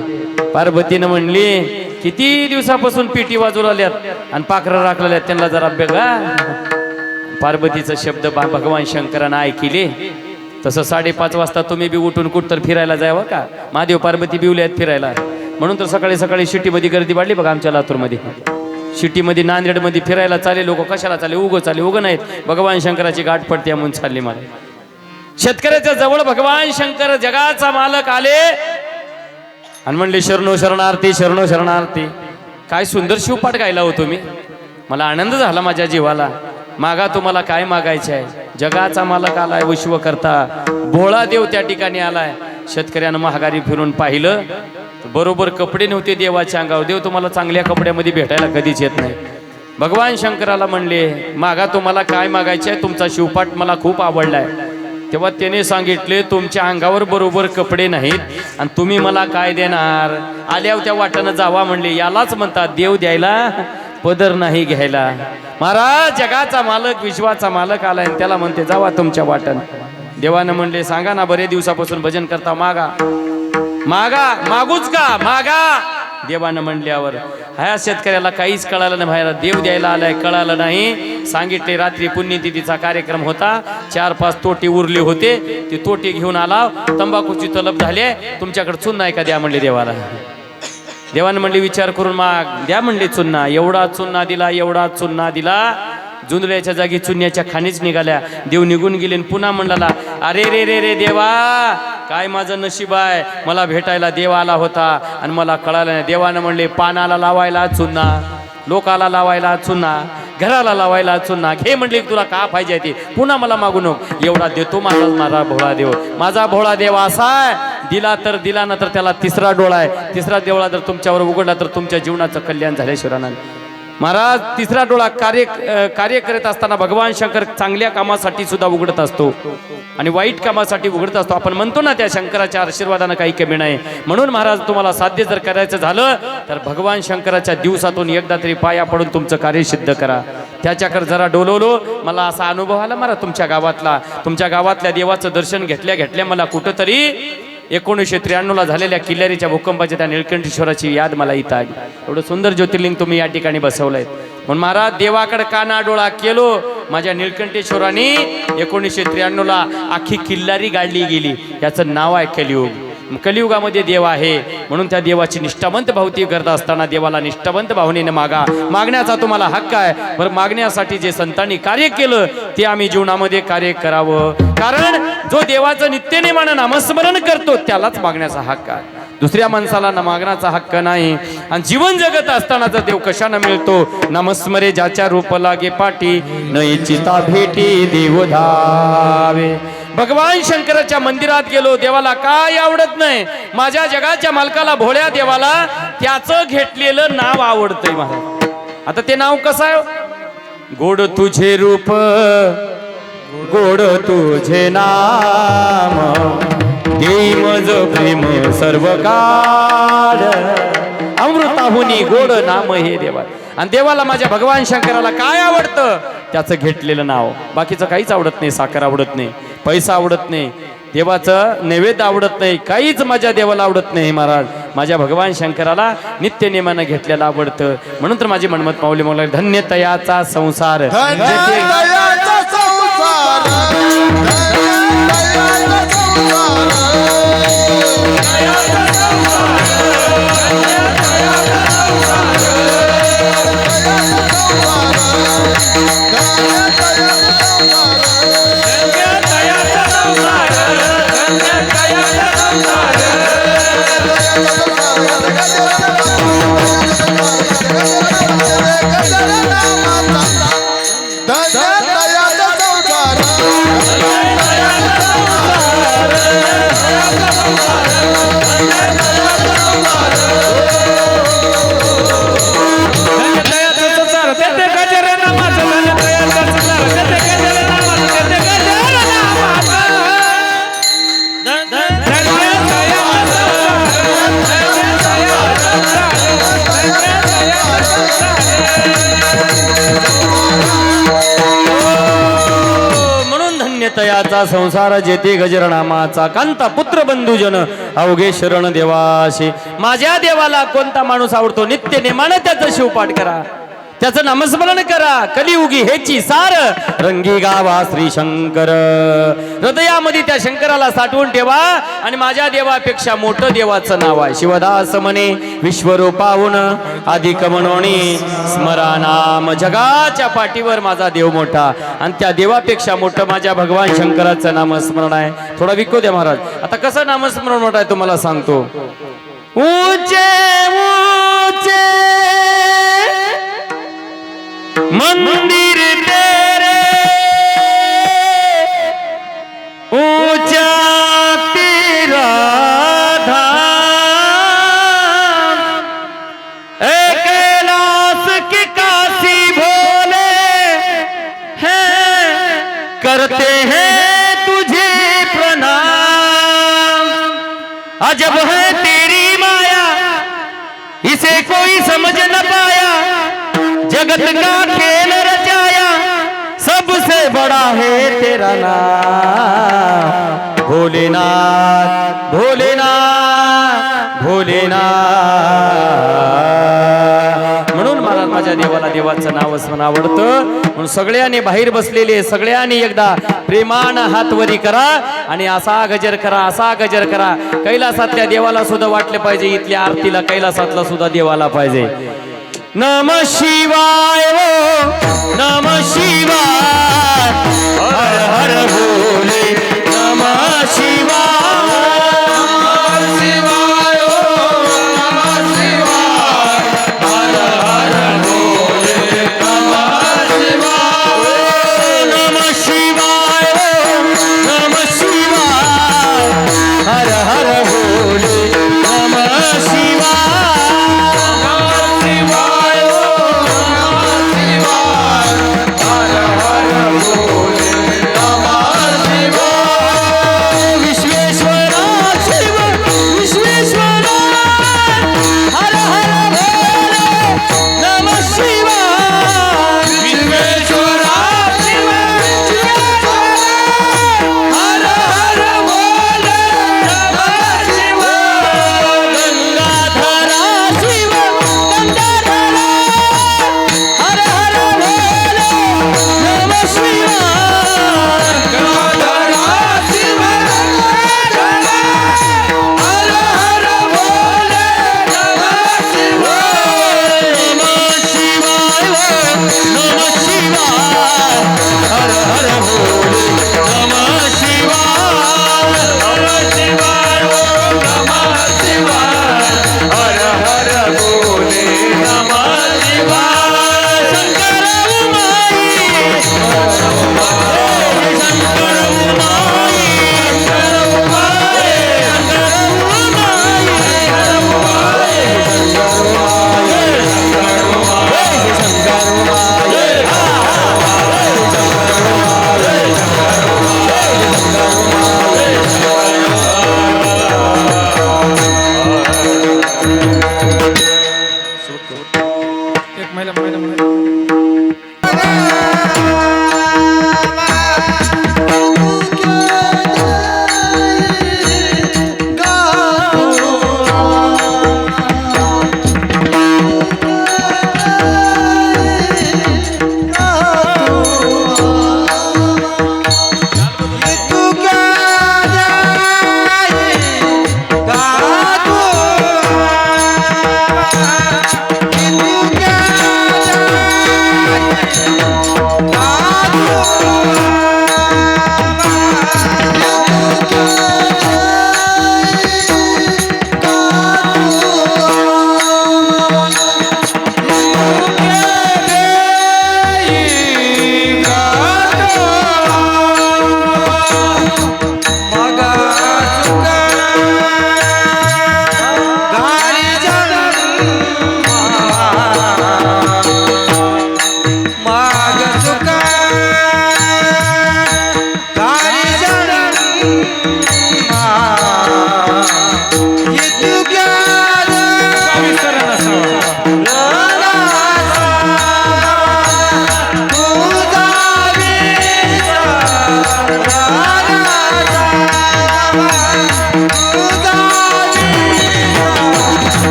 पार्वतीनं म्हणली, किती दिवसापासून पिटी वाजू लागल्यात आणि पाखरं राखलेल्यात, त्यांना जरा बघा. पार्वतीचा शब्द भगवान शंकरानं ऐकिले. तसं 5:30 वाजता तुम्ही बी उठून कुठतर फिरायला जावं का? महादेव पार्वती बिवले आहेत फिरायला. म्हणून तर सकाळी सकाळी सिटीमध्ये गर्दी वाढली बघा. आमच्या लातूरमध्ये, सिटीमध्ये, नांदेडमध्ये फिरायला चाले लोक. कशाला चाले? उगं नाहीत, भगवान शंकराची गाठ पडते म्हणून चालली. मला शेतकऱ्याच्या जवळ भगवान शंकर जगाचा मालक आले आणि म्हणले, शरणो शरणार्थी, शरणो शरणार्थी. काय सुंदर शिवपाठ गायला होतो मी. मला आनंद झाला माझ्या जीवाला. मागा तुम्हाला काय मागायचे आहे. जगाचा मालक आलाय, विश्वकर्ता भोळा देव त्या ठिकाणी आलाय. शेतकऱ्यानं महागारी फिरून पाहिलं, बरोबर कपडे नव्हते देवाच्या अंगावर. देव तुम्हाला चांगल्या कपड्यामध्ये भेटायला कधीच येत नाही. भगवान शंकराला म्हणले, मागा तुम्हाला काय मागायचे आहे. तुमचा शिवपाठ मला खूप आवडलाय. तेव्हा त्याने सांगितले, तुमच्या अंगावर बरोबर कपडे नाहीत आणि तुम्ही मला काय देणार. आल्यावर त्या वाटानं जावा म्हणले. यालाच म्हणतात देव द्यायला, पदर नाही घ्यायला. महाराज जगाचा मालक, विश्वाचा मालक आलाय आणि त्याला म्हणते, जावा तुमच्या वाटण. देवानं म्हणले, सांगा ना, बरे दिवसापासून भजन करता, मागा. मागा, मागूच का? मागा. देवानं म्हणल्यावर ह्या शेतकऱ्याला काहीच कळालं नाही. बाहेर देव द्यायला आलाय, कळालं नाही. सांगितले, रात्री पुण्यतिथीचा कार्यक्रम होता, 4-5 तोटे उरले होते, ते तोटे घेऊन आला. तंबाखूची तलब झाली, तुमच्याकडे चुन्ना आहे का? द्या म्हणले देवाला. देवानं म्हणले, विचार करून माग. द्या म्हणले चुन्ना. एवढा चुन्ना दिला, एवढा चुन्ना दिला. जुंदल्याच्या जागी चुन्याच्या खाणीच निघाल्या. देव निघून गेले. पुन्हा म्हणला, अरे रे रे रे देवा, काय माझं नशीब आहे, मला भेटायला देव आला होता आणि मला कळालं नाही. देवानं म्हणले, पानाला लावायला चुन्ना, लोकाला लावायला चुन्ना, घराला लावायला चुन्ना घे. म्हणले, तुला का पाहिजे ते पुन्हा मला मागू नको. एवढा देतो माझा भोळा देव. माझा भोळा देव असा आहे, दिला तर दिला, ना तर त्याला तिसरा डोळा आहे. तिसरा डोळा जर तुमच्यावर उघडला तर तुमच्या जीवनाचं कल्याण झाल्याशिवाय नाही. महाराज तिसरा डोळा कार्य करत असताना भगवान शंकर चांगल्या कामासाठी सुद्धा उघडत असतो आणि वाईट कामासाठी उघडत असतो. आपण म्हणतो ना, त्या शंकराच्या आशीर्वादानं काही कमी नाही. म्हणून महाराज तुम्हाला साध्य जर करायचं झालं तर भगवान शंकराच्या दिवसातून एकदा तरी पाया पडून तुमचं कार्य सिद्ध करा. त्याच्याकडे जरा डोलवलो. मला असा अनुभव आला मला तुमच्या गावातल्या देवाचं दर्शन घेतल्या मला कुठंतरी 1993 झालेल्या किल्लारीच्या भूकंपाच्या त्या निळकंठेश्वराची याद मला इथं आली. एवढं सुंदर ज्योतिर्लिंग तुम्ही या ठिकाणी बसवलंय. म्हणून महाराज देवाकडे काना डोळा केलो. माझ्या निळकंठेश्वराने 1993 अख्खी किल्लारी गाडली गेली. याचं नाव आहे कलियुग. कलियुगामध्ये देव आहे. म्हणून त्या देवाची निष्ठावंत भावती करत असताना देवाला निष्ठावंत भावनेने मागा. मागण्याचा तुम्हाला हक्क आहे. बरं, मागण्यासाठी जे संतांनी कार्य केलं ते आम्ही जीवनामध्ये कार्य करावं. कारण जो देवाचं नित्यनेमानं नामस्मरण करतो त्यालाच मागण्याचा हक्क आहे. दुसऱ्या माणसाला मागण्याचा हक्क नाही. आणि जीवन जगत असताना जर देव कशाने मिळतो? नामस्मरे ज्याच्या रूप लागे पाठी, न इच्छिता भेटी देव धावे. भगवान शंकराच्या मंदिरात गेलो, देवाला काय आवडत नाही? माझ्या जगाच्या मालकाला, भोळ्या देवाला त्याचं घेतलेलं नाव आवडतंय महाराज. आता ते नाव कसं आहे? गोड तुझे रूप, गोड तुझे नाम, देई मज प्रेम सर्व काळ, अमृताहुनी गोड नाम हे देवा. आणि देवाला, माझ्या भगवान शंकराला काय आवडतं? त्याचं घेतलेलं नाव. बाकीचं काहीच आवडत नाही. साखर आवडत नाही, पैसा आवडत नाही, देवाचं नैवेद्य आवडत नाही, काहीच माझ्या देवाला आवडत नाही महाराज. माझ्या भगवान शंकराला नित्य नेमानं घेतलेलं आवडतं. म्हणून तर माझी मनमत माऊली मला धन्य तयाचा संसार. तयाचा संसार जेथे गजर नामाचा, कांता पुत्र बंधुजन अवघे शरण देवाशी. माझ्या देवाला कोणता माणूस आवडतो? नित्य नेमानं त्याचं शिवपाठ करा, त्याचं नामस्मरण करा. कलियुगी हेची सार रंगी गावा श्री शंकर. हृदयामध्ये त्या शंकराला साठवून ठेवा. आणि माझ्या देवापेक्षा मोठं देवाचं नाव आहे. शिवदास म्हणे विश्वरूपाहून अधिक म्हणोनी स्मरा नाम. जगाच्या पाठीवर माझा देव मोठा आणि त्या देवापेक्षा मोठं माझ्या भगवान शंकराचं नामस्मरण आहे. थोडा विको द्या महाराज. आता कसं नामस्मरण मोठं आहे तुम्हाला सांगतो. ऊंचे ऊंचे मंदिर तेरे, ऊंचा तेरा धाम, कैलाश की काशी भोले हैं, करते हैं तुझे प्रणाम. अजब है तेरी माया, इसे कोई समझ न पाया. जगत का खेल रचाया, सबसे बड़ा है तेरा नाम. भोलेनाथ भोलेनाथ भोलेनाथ. म्हणून मला माझ्या देवाला देवाचं नाव स्मरण आवडतं. म्हणून सगळ्यांनी बाहेर बसलेले सगळ्यांनी एकदा प्रेमानं हात वरी करा आणि असा गजर करा, असा गजर करा. कैलासातल्या देवाला सुद्धा वाटले पाहिजे, इथल्या आरतीला कैलासातला सुद्धा देवाला पाहिजे. नमः शिवाय, नमः शिवाय, हर हर भोले. नमः शिवाय, नमः शिवाय, नमः शिवाय, हर हर भोले. नमः शिवाय, नमः शिवाय, नमः शिवाय, हर हर भोले. नमः शिवाय, नमः शिवाय, नमः शिवाय.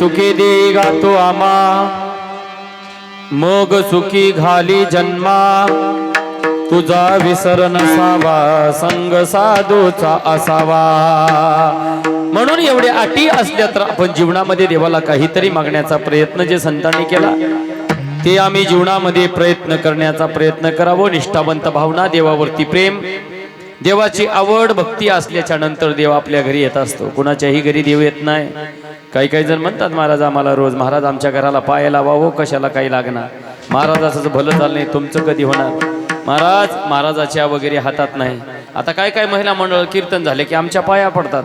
तुके देगा तो आमा मग सुखी घाली जन्मा तुझा विसर नसावा संग साधूचा असावा. म्हणून एवढ्या अटी असल्या तर आपण जीवनामध्ये देवाला काहीतरी मागण्याचा प्रयत्न जे संतांनी केला ते आम्ही जीवनामध्ये प्रयत्न करण्याचा प्रयत्न करावं. निष्ठावंत भावना, देवावरती प्रेम, देवाची आवड भक्ती असल्याच्या नंतर देव आपल्या घरी येत असतो. कुणाच्याही घरी देव येत नाही. काही काही जण म्हणतात महाराज आम्हाला रोज, महाराज आमच्या घराला पाय लावावं, कशाला काही लागणार, महाराजाचं भलं चाललं नाही, तुमचं कधी होणार. महाराज महाराजाच्या वगैरे हातात नाही. आता काय काय महिला मंडळ कीर्तन झाले की आमच्या पाया पडतात.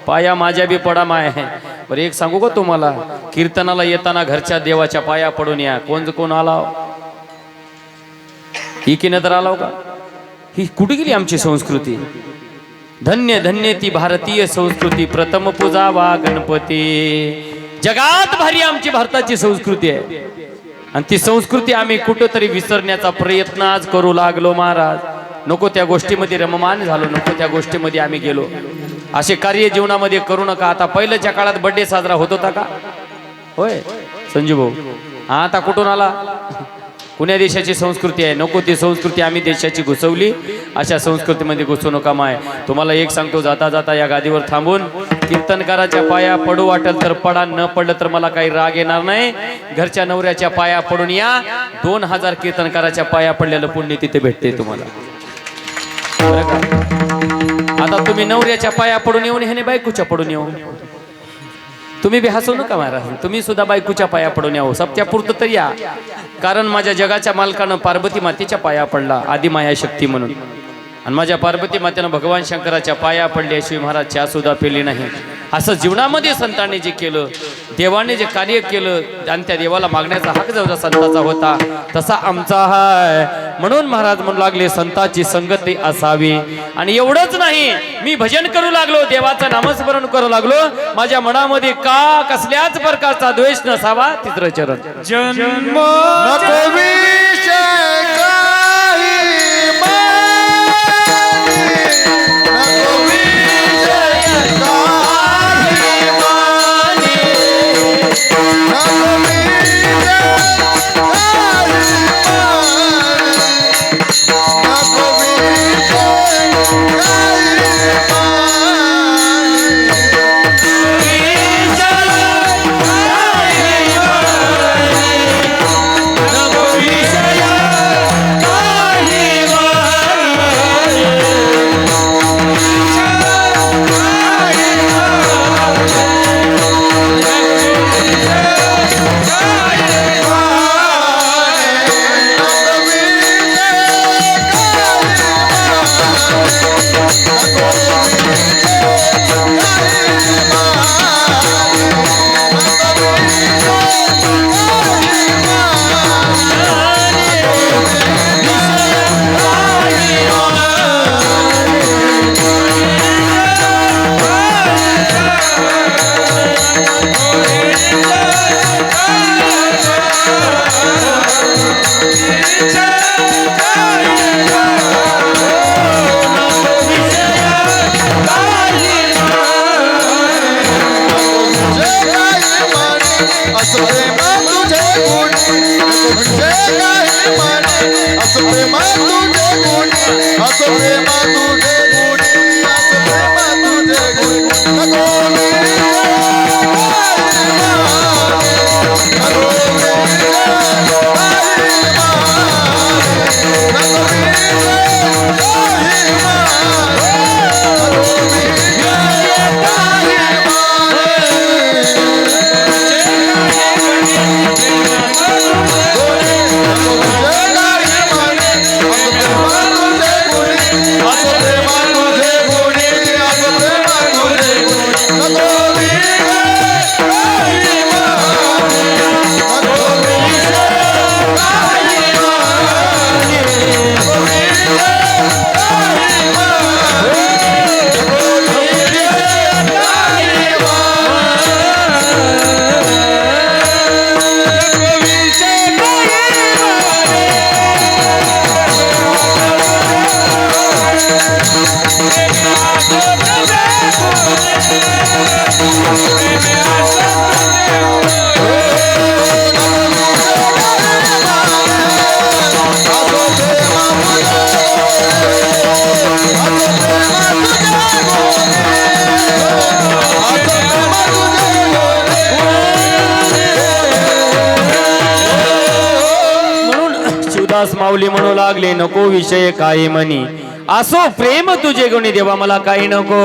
पाया माझ्या बी पडा माय आहे. बरं एक सांगू का तुम्हाला, कीर्तनाला येताना घरच्या देवाच्या पाया पडून या. कोण आलाव, ही की नंतर आलाव का? ही कुठे गेली आमची संस्कृती? धन्य धन्य ती भारतीय संस्कृती, प्रथम पूजा वा गणपती. जगात भारी आमची भारताची संस्कृती आहे आणि ती संस्कृती आम्ही कुठंतरी विसरण्याचा प्रयत्न आज करू लागलो. महाराज नको त्या गोष्टीमध्ये रममान झालो, नको त्या गोष्टीमध्ये आम्ही गेलो. असे कार्य जीवनामध्ये करू नका. आता पहिल्याच्या काळात बर्थडे साजरा होत होता का? होय संजू भाऊ, आता कुठून आला? कुण्या देशाची संस्कृती आहे? नको ती संस्कृती आम्ही देशाची घुसवली. अशा संस्कृतीमध्ये घुसू नका माय. तुम्हाला एक सांगतो, जाता जाता या गादीवर थांबून कीर्तनकाराच्या पाया पडू वाटेल तर पडा, न पडलं तर मला काही राग येणार नाही. घरच्या नवऱ्याच्या पाया पडून या. 2000 कीर्तनकाराच्या पाया पडलेलं पुण्य तिथे भेटते तुम्हाला. बरं का? आता तुम्ही नवऱ्याच्या पाया पडून येऊन ह्याने बायकोच्या पडून येऊ. तुम्ही बी हसू नका महाराज, तुम्ही सुद्धा बायकोच्या पाया पडून यावं. सप्त्यापुरतं तर या. कारण माझ्या जगाच्या मालकानं पार्वती मातेच्या पाया पडला, आदिमाया शक्ती म्हणून. आणि माझ्या पार्वती मातेनं भगवान शंकराच्या पाया पडल्याशिवाय महाराज चहा सुद्धा पेली नाही. असं जीवनामध्ये संतांनी जे केलं, देवाने जे कार्य केलं आणि त्या देवाला मागण्याचा हक जसा संताचा होता तसा आमचा हाय. म्हणून महाराज म्हणू लागले संताची संगती असावी. आणि एवढंच नाही, मी भजन करू लागलो, देवाचं नामस्मरण करू लागलो, माझ्या मनामध्ये का कसल्याच प्रकारचा द्वेष नसावा. तिसरं चरण जन्म नको विषय काही मानी, नको विषय काही मानी, नको विषय काही मानी, नको विषय काही मानी. असं प्रेम तुझे गुणी नको विषय काही म्हणे असं प्रेम तुझे गुणी असं प्रेम तुझे गुणी असं प्रेम तुझे गुणी नको माऊली म्हणू लागले नको विषय काही म्हणी असो प्रेम तुझे गुणी देवा मला काही नको.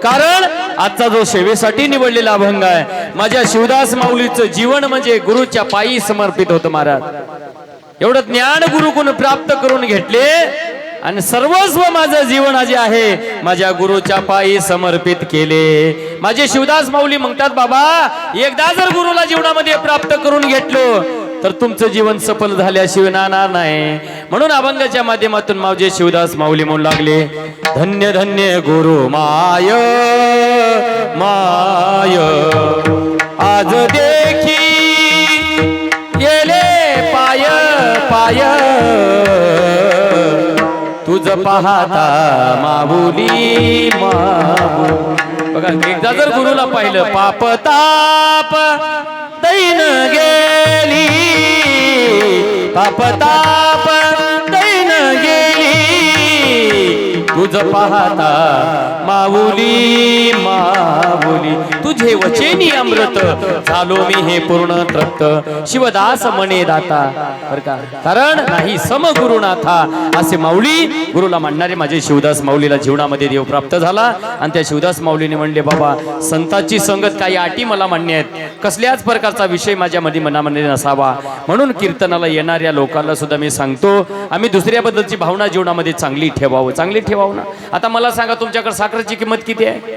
कारण आजचा जो सेवेसाठी निवडलेला अभंग आहे माझ्या शिवदास माऊलीचं जीवन म्हणजे गुरुच्या पायी समर्पित होतं महाराज. एवढं ज्ञान गुरुकडून प्राप्त करून घेतले आणि सर्वस्व माझं जीवन जे आहे माझ्या गुरुच्या पायी समर्पित केले. माझे शिवदास माऊली म्हणतात बाबा एकदा जर गुरुला जीवनामध्ये प्राप्त करून घेतलो तर तुमचं जीवन सफल झाल्याशिवाय नाणार नाही. म्हणून अभंगाच्या माध्यमातून माझे शिवदास माऊली म्हणू लागले धन्य धन्य गुरु माय माय आज देखी येले पाय पाय तुझ पाहता माऊली माऊली. बघा एकदा जर गुरुला पाहिलं पाप ताप दैन गेली पाप ताप दैन गेली तुझ पाहता माऊली माऊली तुझे वचेनी अमृत झालो मी हे पूर्ण तृप्त शिवदास मने दाता. बर का कारण नाही सम गुरुनाथा असे माऊली गुरुला मानणारे माझे शिवदास माऊलीला जीवनामध्ये देव प्राप्त झाला. आणि त्या शिवदास माऊलीने म्हणले बाबा संतांची संगत काही अटी मला मान्य आहेत कसल्याच प्रकारचा विषय माझ्या मनामध्ये नसावा. म्हणून कीर्तनाला येणाऱ्या लोकांना सुद्धा मी सांगतो आम्ही दुसऱ्याबद्दलची भावना जीवनामध्ये चांगली ठेवावं ना. आता मला सांगा तुमच्याकडे साखरेची किंमत किती आहे?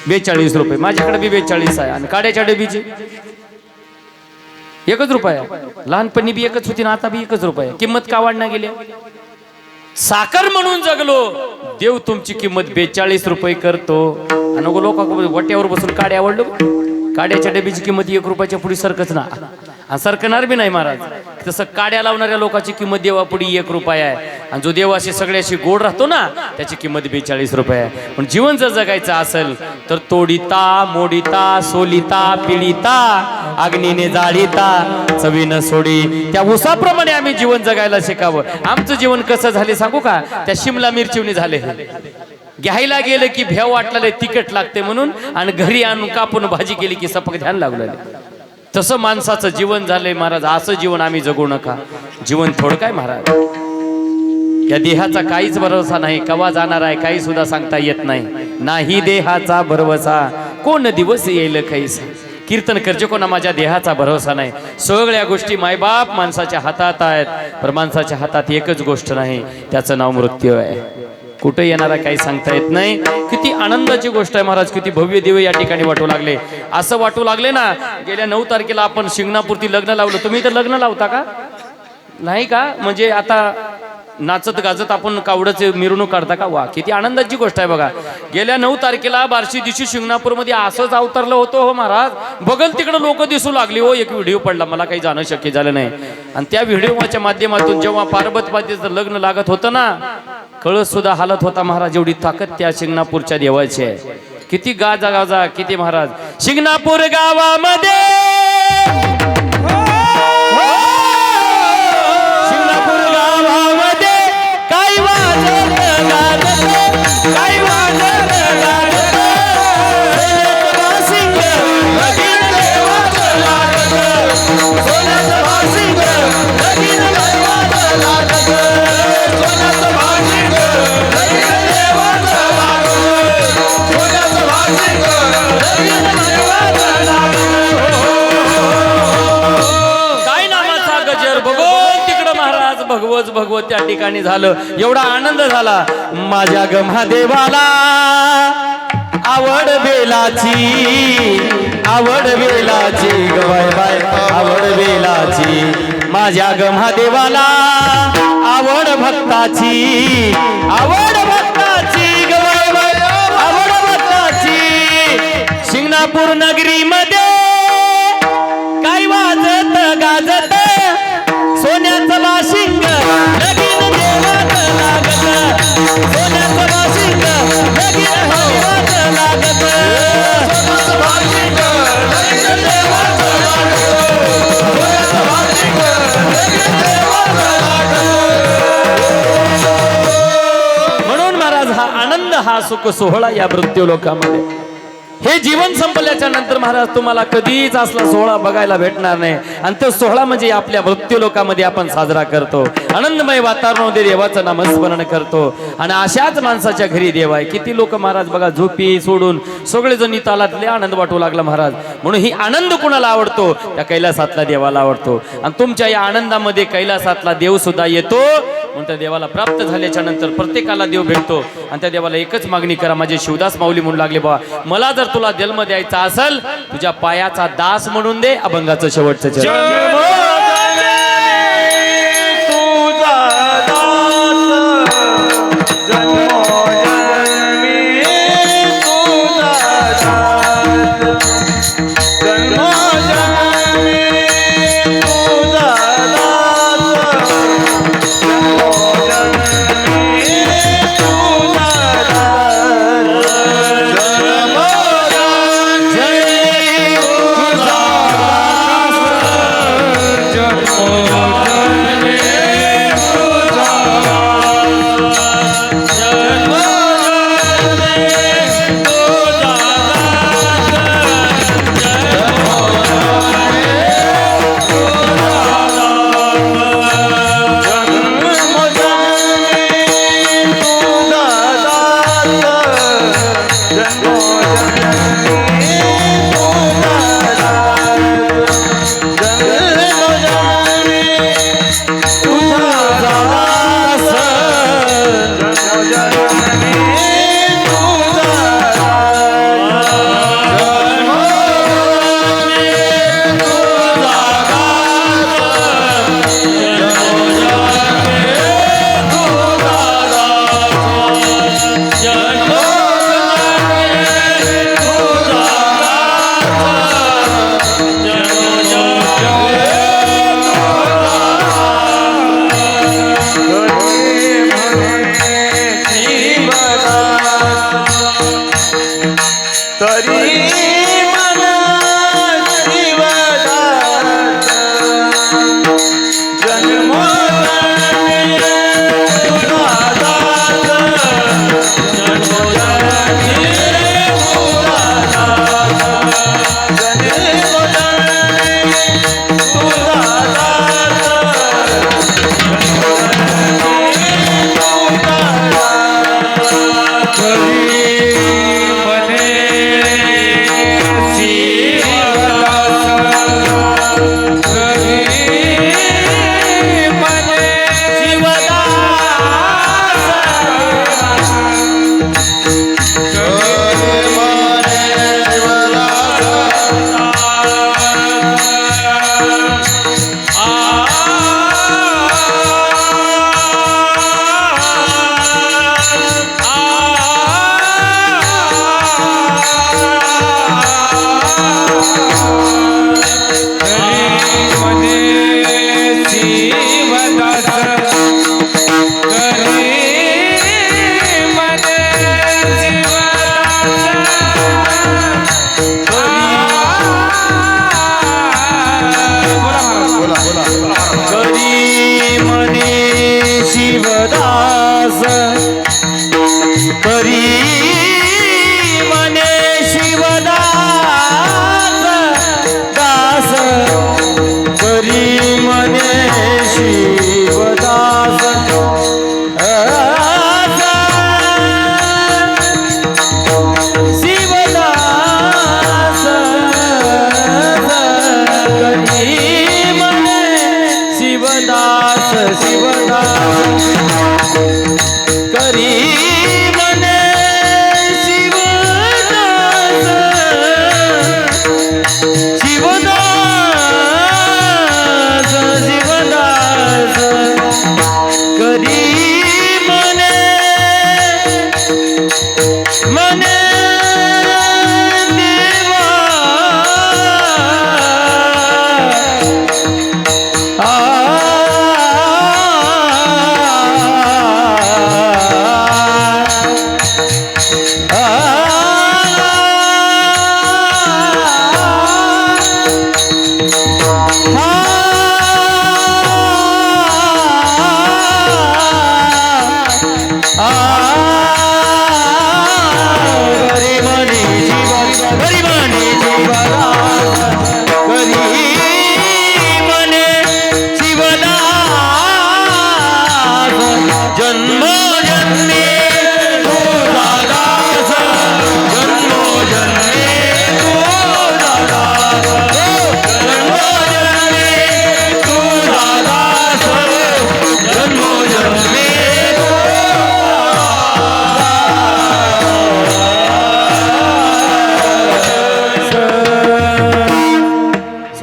42 रुपये. माझ्याकडे बी 42 आहे. आणि काड्याच्या डबीची 1 रुपया. लहानपणी बी 1 होती ना आता बी 1 रुपया. किंमत का वाढना गेली? साखर म्हणून जगलो देव तुमची किंमत 42 रुपये करतो. आणि लोक वट्यावर बसून काड्या आवडलो काड्याच्या डबीची किंमत 1 रुपयाच्या पुढे सरकच ना आणि सरकणार बी नाही महाराज. तसं काड्या लावणाऱ्या लोकांची किंमत देवापुढे 1 रुपया आहे. आणि जो देवाशी सगळ्याशी गोड राहतो ना त्याची किंमत 42 रुपये आहे. पण जीवन जर जगायचं असेल तर तोडिता मोडिता सोलिता पिळिता अग्नीने जाळीता चवीनं सोडी त्या उसाप्रमाणे आम्ही जीवन जगायला शिकावं. आमचं जीवन कसं झाले सांगू का? त्या शिमला मिरचीवनी झाले. घ्यायला गेलं की भ्याव वाटलेलं तिखट लागते म्हणून आणि घरी आणून कापून भाजी केली की सपक ध्यान लागलं. तसं माणसाचं जीवन झालंय महाराज. असं जीवन आम्ही जगू नका. जीवन थोडं काय महाराज. या देहाचा काहीच भरोसा नाही कवा जाणार आहे काही सुद्धा सांगता येत नाही. नाही देहाचा भरोसा कोण दिवस येईल कैसा. कीर्तन करजे कोणा माझ्या देहाचा भरोसा नाही. सगळ्या गोष्टी मायबाप माणसाच्या हातात आहेत पण माणसाच्या हातात एकच गोष्ट नाही त्याचं नाव मृत्यू आहे. कुठे येणारा काही सांगता येत नाही. किती आनंदाची गोष्ट आहे महाराज. किती भव्य दिवे या ठिकाणी वाटू लागले. असं वाटू लागले ना गेल्या 9 तारखेला आपण शिंगणापूरती लग्न लावलं. तुम्ही तर लग्न लावता का? नाही का? म्हणजे आता नाचत गाजत आपण कावडचे मिरवणूक काढता का? वा किती आनंदाची गोष्ट आहे बघा. गेल्या 9 तारखेला बार्शी दिवशी शिंगणापूरमध्ये असंच अवतरलं होतं हो महाराज. बगल तिकडे लोक दिसू लागली हो. एक व्हिडिओ पडला मला काही जाणं शक्य झालं नाही. आणि त्या व्हिडिओच्या माध्यमातून जेव्हा पार्वतीचं लग्न लागत होतं ना कळस सुद्धा हालत होता महाराज. एवढी ताकद त्या शिंगणापूरच्या देवाची आहे. किती गाजा गाजा किती महाराज. शिंगणापूर गावामध्ये भगवत भगवत त्या ठिकाणी झालं. एवढा आनंद झाला. माझ्या ग महादेवाला आवड बेलाची, आवड बेलाची ग बाय बाय, आवड बेलाची. माझ्या ग महादेवाला आवड भक्ताची, आवड भक्ताची ग बाय बाय, आवड भक्ताची. शिंगणापूर नगरीमध्ये काय वाजत गाजत सोन्याचं वाशिंग लगीन देवात लागत, सोन्याचं वाशिंग लगीन देवात लागत, सोन्याचं वाशिंग लगीन देवात लागत, सोन्याचं वाशिंग लगीन देवात लागत. म्हणून महाराज हा आनंद हा सुख सोहळा या मृत्यू लोकामध्ये. हे जीवन संपल्याच्या नंतर महाराज तुम्हाला कधीच असला सोहळा बघायला भेटणार नाही. आणि तो सोहळा म्हणजे आपल्या मृत्यू लोकामध्ये आपण साजरा करतो. आनंदमय वातावरणामध्ये देवाचं नामस्मरण करतो. आणि अशाच माणसाच्या घरी देव आहे. किती लोक महाराज बघा झोपी सोडून सगळेजण तालातले आनंद वाटू लागला महाराज. म्हणून ही आनंद कुणाला आवडतो? त्या कैलासातला देवाला आवडतो. आणि तुमच्या या आनंदामध्ये कैलासातला देव सुद्धा येतो. म्हणून त्या देवाला प्राप्त झाल्याच्या नंतर प्रत्येकाला देव भेटतो. आणि त्या देवाला एकच मागणी करा. माझे शिवदास माऊली म्हणू लागले, बा मला जर तुला जन्म द्यायचा असेल तुझ्या पायाचा दास म्हणून दे. अभंगाचं शेवटचं चरण.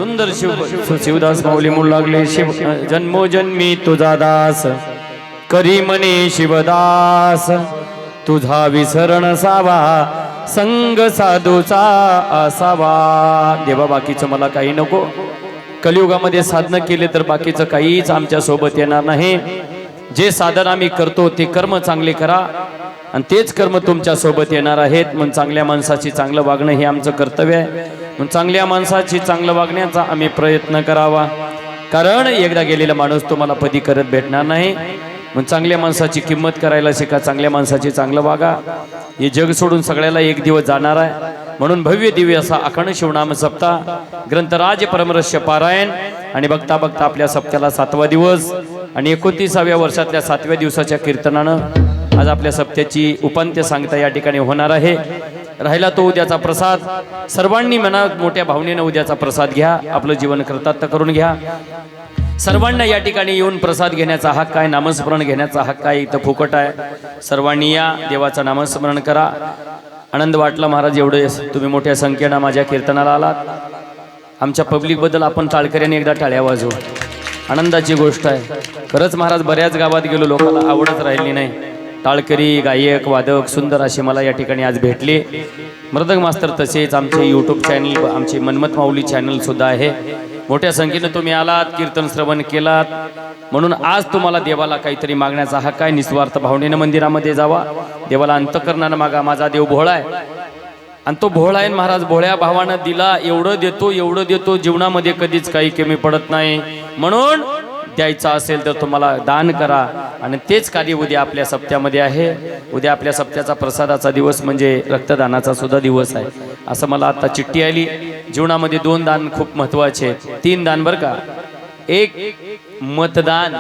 सुंदर शिवदास माऊली म्हणू लागले, शिव जन्मोजन्मी तुझा दास करी म्हणे शिवदास, तुझा विसरण सावा संग साधूचा असावा. देवा बाकीचं मला काही नको, कलियुगामध्ये साधन केले तर बाकीचं काहीच आमच्या सोबत येणार नाही. जे साधन आम्ही करतो ते कर्म चांगले करा आणि तेच कर्म तुमच्या सोबत येणार आहेत. म्हणून चांगल्या माणसाची चांगलं वागणं हे आमचं कर्तव्य आहे. म्हणून चांगल्या माणसाची चांगलं वागण्याचा आम्ही प्रयत्न करावा, कारण एकदा गेलेला माणूस तुम्हाला कधी करत भेटणार नाही. म्हणून चांगल्या माणसाची किंमत करायला शिका, चांगल्या माणसाची चांगलं वागा. हे जग सोडून सगळ्याला एक दिवस जाणार आहे. म्हणून भव्य दिव्य असा अखंड शिवनाम सप्ताह, ग्रंथराज परमरस्य पारायण आणि बघता बघता आपल्या सप्त्याला 7वा दिवस आणि 29व्या वर्षातल्या 7व्या दिवसाच्या कीर्तनानं आज आपल्या सप्त्याची उपांत्य सांगता या ठिकाणी होणार आहे. राहिला तो उद्याचा प्रसाद. सर्वांनी मनात मोठ्या भावनेनं उद्याचा प्रसाद घ्या, आपलं जीवन कृतार्थ करून घ्या. सर्वांना या ठिकाणी येऊन प्रसाद घेण्याचा हक्क आहे, नामस्मरण घेण्याचा हक्क आहे. इथं फुकट आहे. सर्वांनी या देवाचं नामस्मरण करा. आनंद वाटला महाराज, एवढे तुम्ही मोठ्या संख्येनं माझ्या कीर्तनाला आलात. आमच्या पब्लिक बद्दल आपण टाळकऱ्यांनी एकदा टाळ्या वाजवू, आनंदाची गोष्ट आहे. खरंच महाराज, बऱ्याच गावात गेलो, लोकांना आवडत राहिली नाही. टाळकरी, गायक, वादक सुंदर असे मला या ठिकाणी आज भेटले. मृदंग मास्तर, तसेच आमचे यूट्यूब चॅनल, आमचे मनमत माऊली चॅनल सुद्धा आहे. मोठ्या संख्येनं तुम्ही आलात, कीर्तन श्रवण केलात. म्हणून आज तुम्हाला देवाला काहीतरी मागण्याचा हक्क आहे. निस्वार्थ भावनेनं मंदिरामध्ये जावा, देवाला अंतःकरणानं मागा. माझा देव भोळा आहे आणि तो भोळा आहे महाराज. भोळ्या भावानं दिला, एवढं देतो, जीवनामध्ये कधीच काही कमी पडत नाही. म्हणून द्यायचा असेल तर तुम्हाला दान करा. आणि तेच कार्य उद्या आपल्या सप्त्यामध्ये आहे. उद्या आपल्या सप्त्याचा प्रसादाचा दिवस म्हणजे रक्तदानाचा सुद्धा दिवस आहे. असं मला आता चिठ्ठी आली. जीवनामध्ये 2 दान खूप महत्वाचे, 3 दान बरं का. एक मतदान,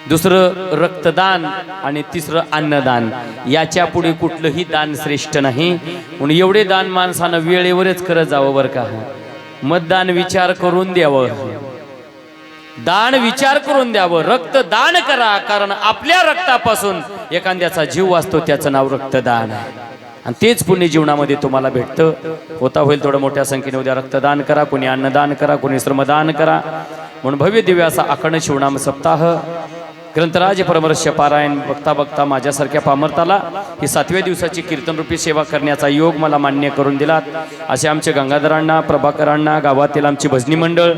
दुसरं रक्तदान आणि तिसरं अन्नदान. याच्या पुढे कुठलंही दान श्रेष्ठ नाही. म्हणून एवढे दान माणसानं वेळेवरच करत जावं बरं का. मतदान विचार करून द्यावं, दान विचार करून द्यावं. रक्तदान करा, कारण आपल्या रक्तापासून एखाद्याचा जीव वाचतो, त्याचं नाव रक्तदान आहे. आणि तेच पुण्य जीवनामध्ये तुम्हाला भेटतं. होता होईल थोडं मोठ्या संख्येने उद्या रक्तदान करा, कोणी अन्नदान करा, कोणी श्रमदान करा. म्हणून भव्य दिव्य असा अखंड शिवनाम सप्ताह, ग्रंथराज परमरस्य पारायण बघता बघता माझ्यासारख्या पामरताला ही 7व्या दिवसाची कीर्तनरूपी सेवा करण्याचा योग मला मान्य करून दिलात. असे आमचे गंगाधरांना, प्रभाकरांना, गावातील आमची भजनी मंडळ,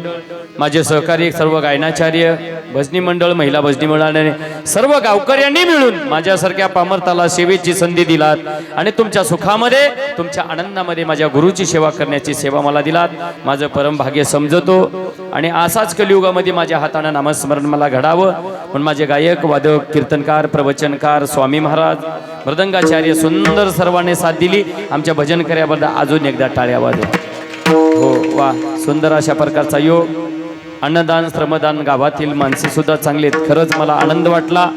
माझे सहकारी सर्व गायनाचार्य, भजनी मंडळ, महिला भजनी मंडळाने, सर्व गावकऱ्यांनी मिळून माझ्यासारख्या पामरताला सेवेची संधी दिलात. आणि तुमच्या सुखामध्ये, तुमच्या आनंदामध्ये माझ्या गुरुची सेवा करण्याची सेवा मला दिलात. माझं परम भाग्य समजतो. आणि असाच कलियुगामध्ये माझ्या हातानं नामस्मरण मला घडावं. म्हणून माझे गायक, वादक, कीर्तनकार, प्रवचनकार, स्वामी महाराज, मृदंगाचार्य सुंदर सर्वांनी साथ दिली. आमच्या भजन कार्याबद्दल अजून एकदा टाळ्या वाजवा. हो वा, सुंदर अशा प्रकारचा योग. अन्नदान, श्रमदान, गावातील माणसे सुद्धा चांगले आहेत. खरंच मला आनंद वाटला.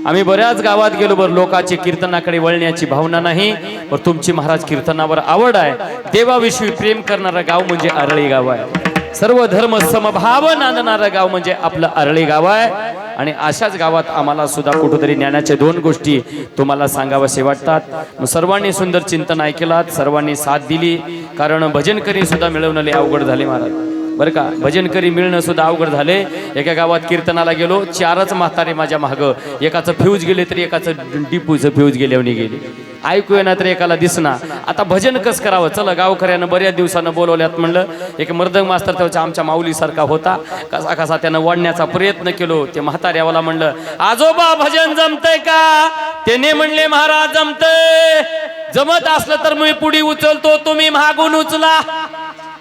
आम्ही बऱ्याच गावात गेलो, बरं लोकांची कीर्तनाकडे वळण्याची भावना नाही, पण तुमची महाराज कीर्तनावर आवड आहे. देवाविषयी प्रेम करणारं गाव म्हणजे आरळी गाव आहे. सर्व धर्म समभाव नांदणारं गाव म्हणजे आपलं आरळी गाव आहे. आणि अशाच गावात आम्हाला सुद्धा कुठेतरी ज्ञानाच्या 2 गोष्टी तुम्हाला सांगाव्यासे वाटतात. सर्वांनी सुंदर चिंतन ऐकलात, सर्वांनी साथ दिली. कारण भजनकरी सुद्धा मिळवणं लय अवघड झाले महाराज बरं का. भजनकरी मिळणं सुद्धा अवघड झाले. एका गावात कीर्तनाला गेलो, 4च म्हातारे माझ्या मागं. एकाचं फ्यूज गेले तर एकाचं डिपूचं फ्यूज गेल्याने गेले. ऐकू येणार तर एकाला दिसना. आता भजन कसं करावं. चला, गावकऱ्यानं बऱ्याच दिवसानं बोलवल्यात. म्हणलं एक मृदंग मास्तर त्याच्या आमच्या माऊलीसारखा होता, कसा कसा त्यानं वाढण्याचा प्रयत्न केलो. ते म्हाताऱ्यावाला म्हणलं, आजोबा भजन जमतंय का? त्याने म्हणले, महाराज जमतंय. जमत असलं तर मी पुढे उचलतो, तुम्ही मागून उचला.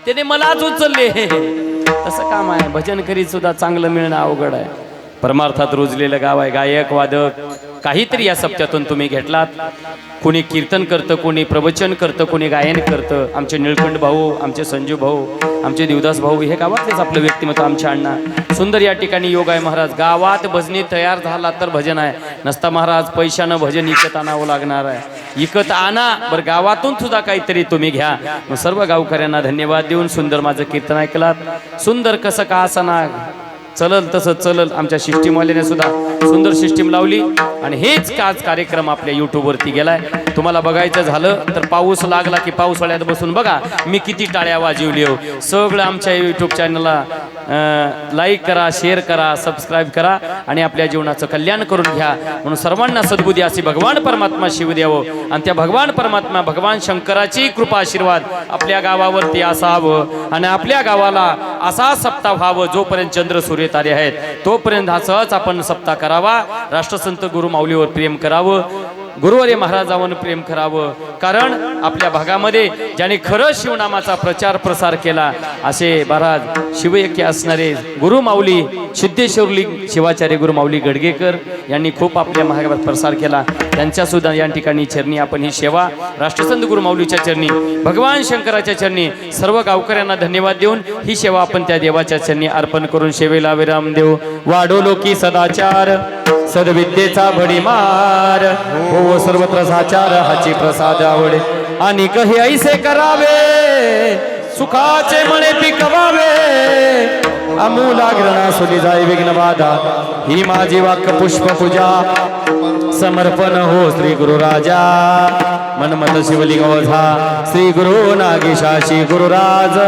त्याने मलाच उचलले. तसं काम आहे. भजन करीत सुद्धा चांगलं मिळणं अवघड आहे. परमार्थात रुजलेलं गाव आहे. गायक, वादक काहीतरी या सप्त्यातून तुम्ही घेतलात. कोणी कीर्तन करतं, कोणी प्रवचन करतं, कोणी गायन करतं. आमचे निळकंठ भाऊ, आमचे संजू भाऊ, आमचे देवदास भाऊ, हे गावातलेच आपलं व्यक्तिमत्व. आमच्या अण्णा सुंदर या ठिकाणी योग आहे महाराज. गावात भजनी तयार झाला तर भजन आहे, नसता महाराज पैशानं भजन विकत आणावं लागणार आहे. विकत आणा बरं, गावातून सुद्धा काहीतरी तुम्ही घ्या. सर्व गावकऱ्यांना धन्यवाद देऊन सुंदर माझं कीर्तन ऐकलात. सुंदर कसं का असना, चलल तसं चलल. आमच्या सिस्टीमवाल्याने सुद्धा सुंदर सिस्टीम लावली आणि हेच आज कार्यक्रम आपल्या यूट्यूबवरती गेलाय. तुम्हाला बघायचं झालं तर पाऊस लागला की पावसाळ्यात बसून बघा मी किती टाळ्या वाजवली हो. सगळं आमच्या यूट्यूब चॅनलला लाईक करा, शेअर करा, सबस्क्राईब करा आणि आपल्या जीवनाचं कल्याण करून घ्या. म्हणून सर्वांना सद्बुद्धी अशी भगवान परमात्मा शिव द्यावं आणि त्या भगवान परमात्मा भगवान शंकराची कृपा आशीर्वाद आपल्या गावावरती असावं आणि आपल्या गावाला असा सप्ताह व्हावं. जोपर्यंत चंद्र सूर्य तारे आहेत तोपर्यंत असंच आपण सप्ताह करावा. राष्ट्रसंत गुरु माऊलीवर प्रेम करावं, गुरुवर्य महाराजांवर प्रेम करावं. कारण आपल्या भागामध्ये ज्याने खरं शिवनामाचा प्रचार प्रसार केला असे महाराज शिवयकी असणारे गुरु माऊली सिद्धेश्वरलिंग शिवाचार्य गुरु माऊली गडगेकर यांनी खूप आपल्या महागात प्रसार केला. त्यांच्या सुद्धा या ठिकाणी चरणी आपण ही सेवा राष्ट्रसंत गुरु माऊलीच्या चरणी भगवान शंकराच्या चरणी सर्व गावकऱ्यांना धन्यवाद देऊन ही सेवा आपण त्या देवाच्या चरणी अर्पण करून सेवेला विराम देऊ. वाढो लोकी सदाचार सद्विद्येचा भडीमार हो सर्वत्र साचार हाची प्रसाद आवडे आणि कही ऐसे करावे सुखाचे मळे पिकवावे अमूलाग्रणा सुनी जाई विघ्न बाधा ही माझी वाक्य पुष्प पूजा समर्पण हो श्री गुरु राजा मनमत शिवलिंग ओझा श्री गुरु नागेशाशी गुरुराज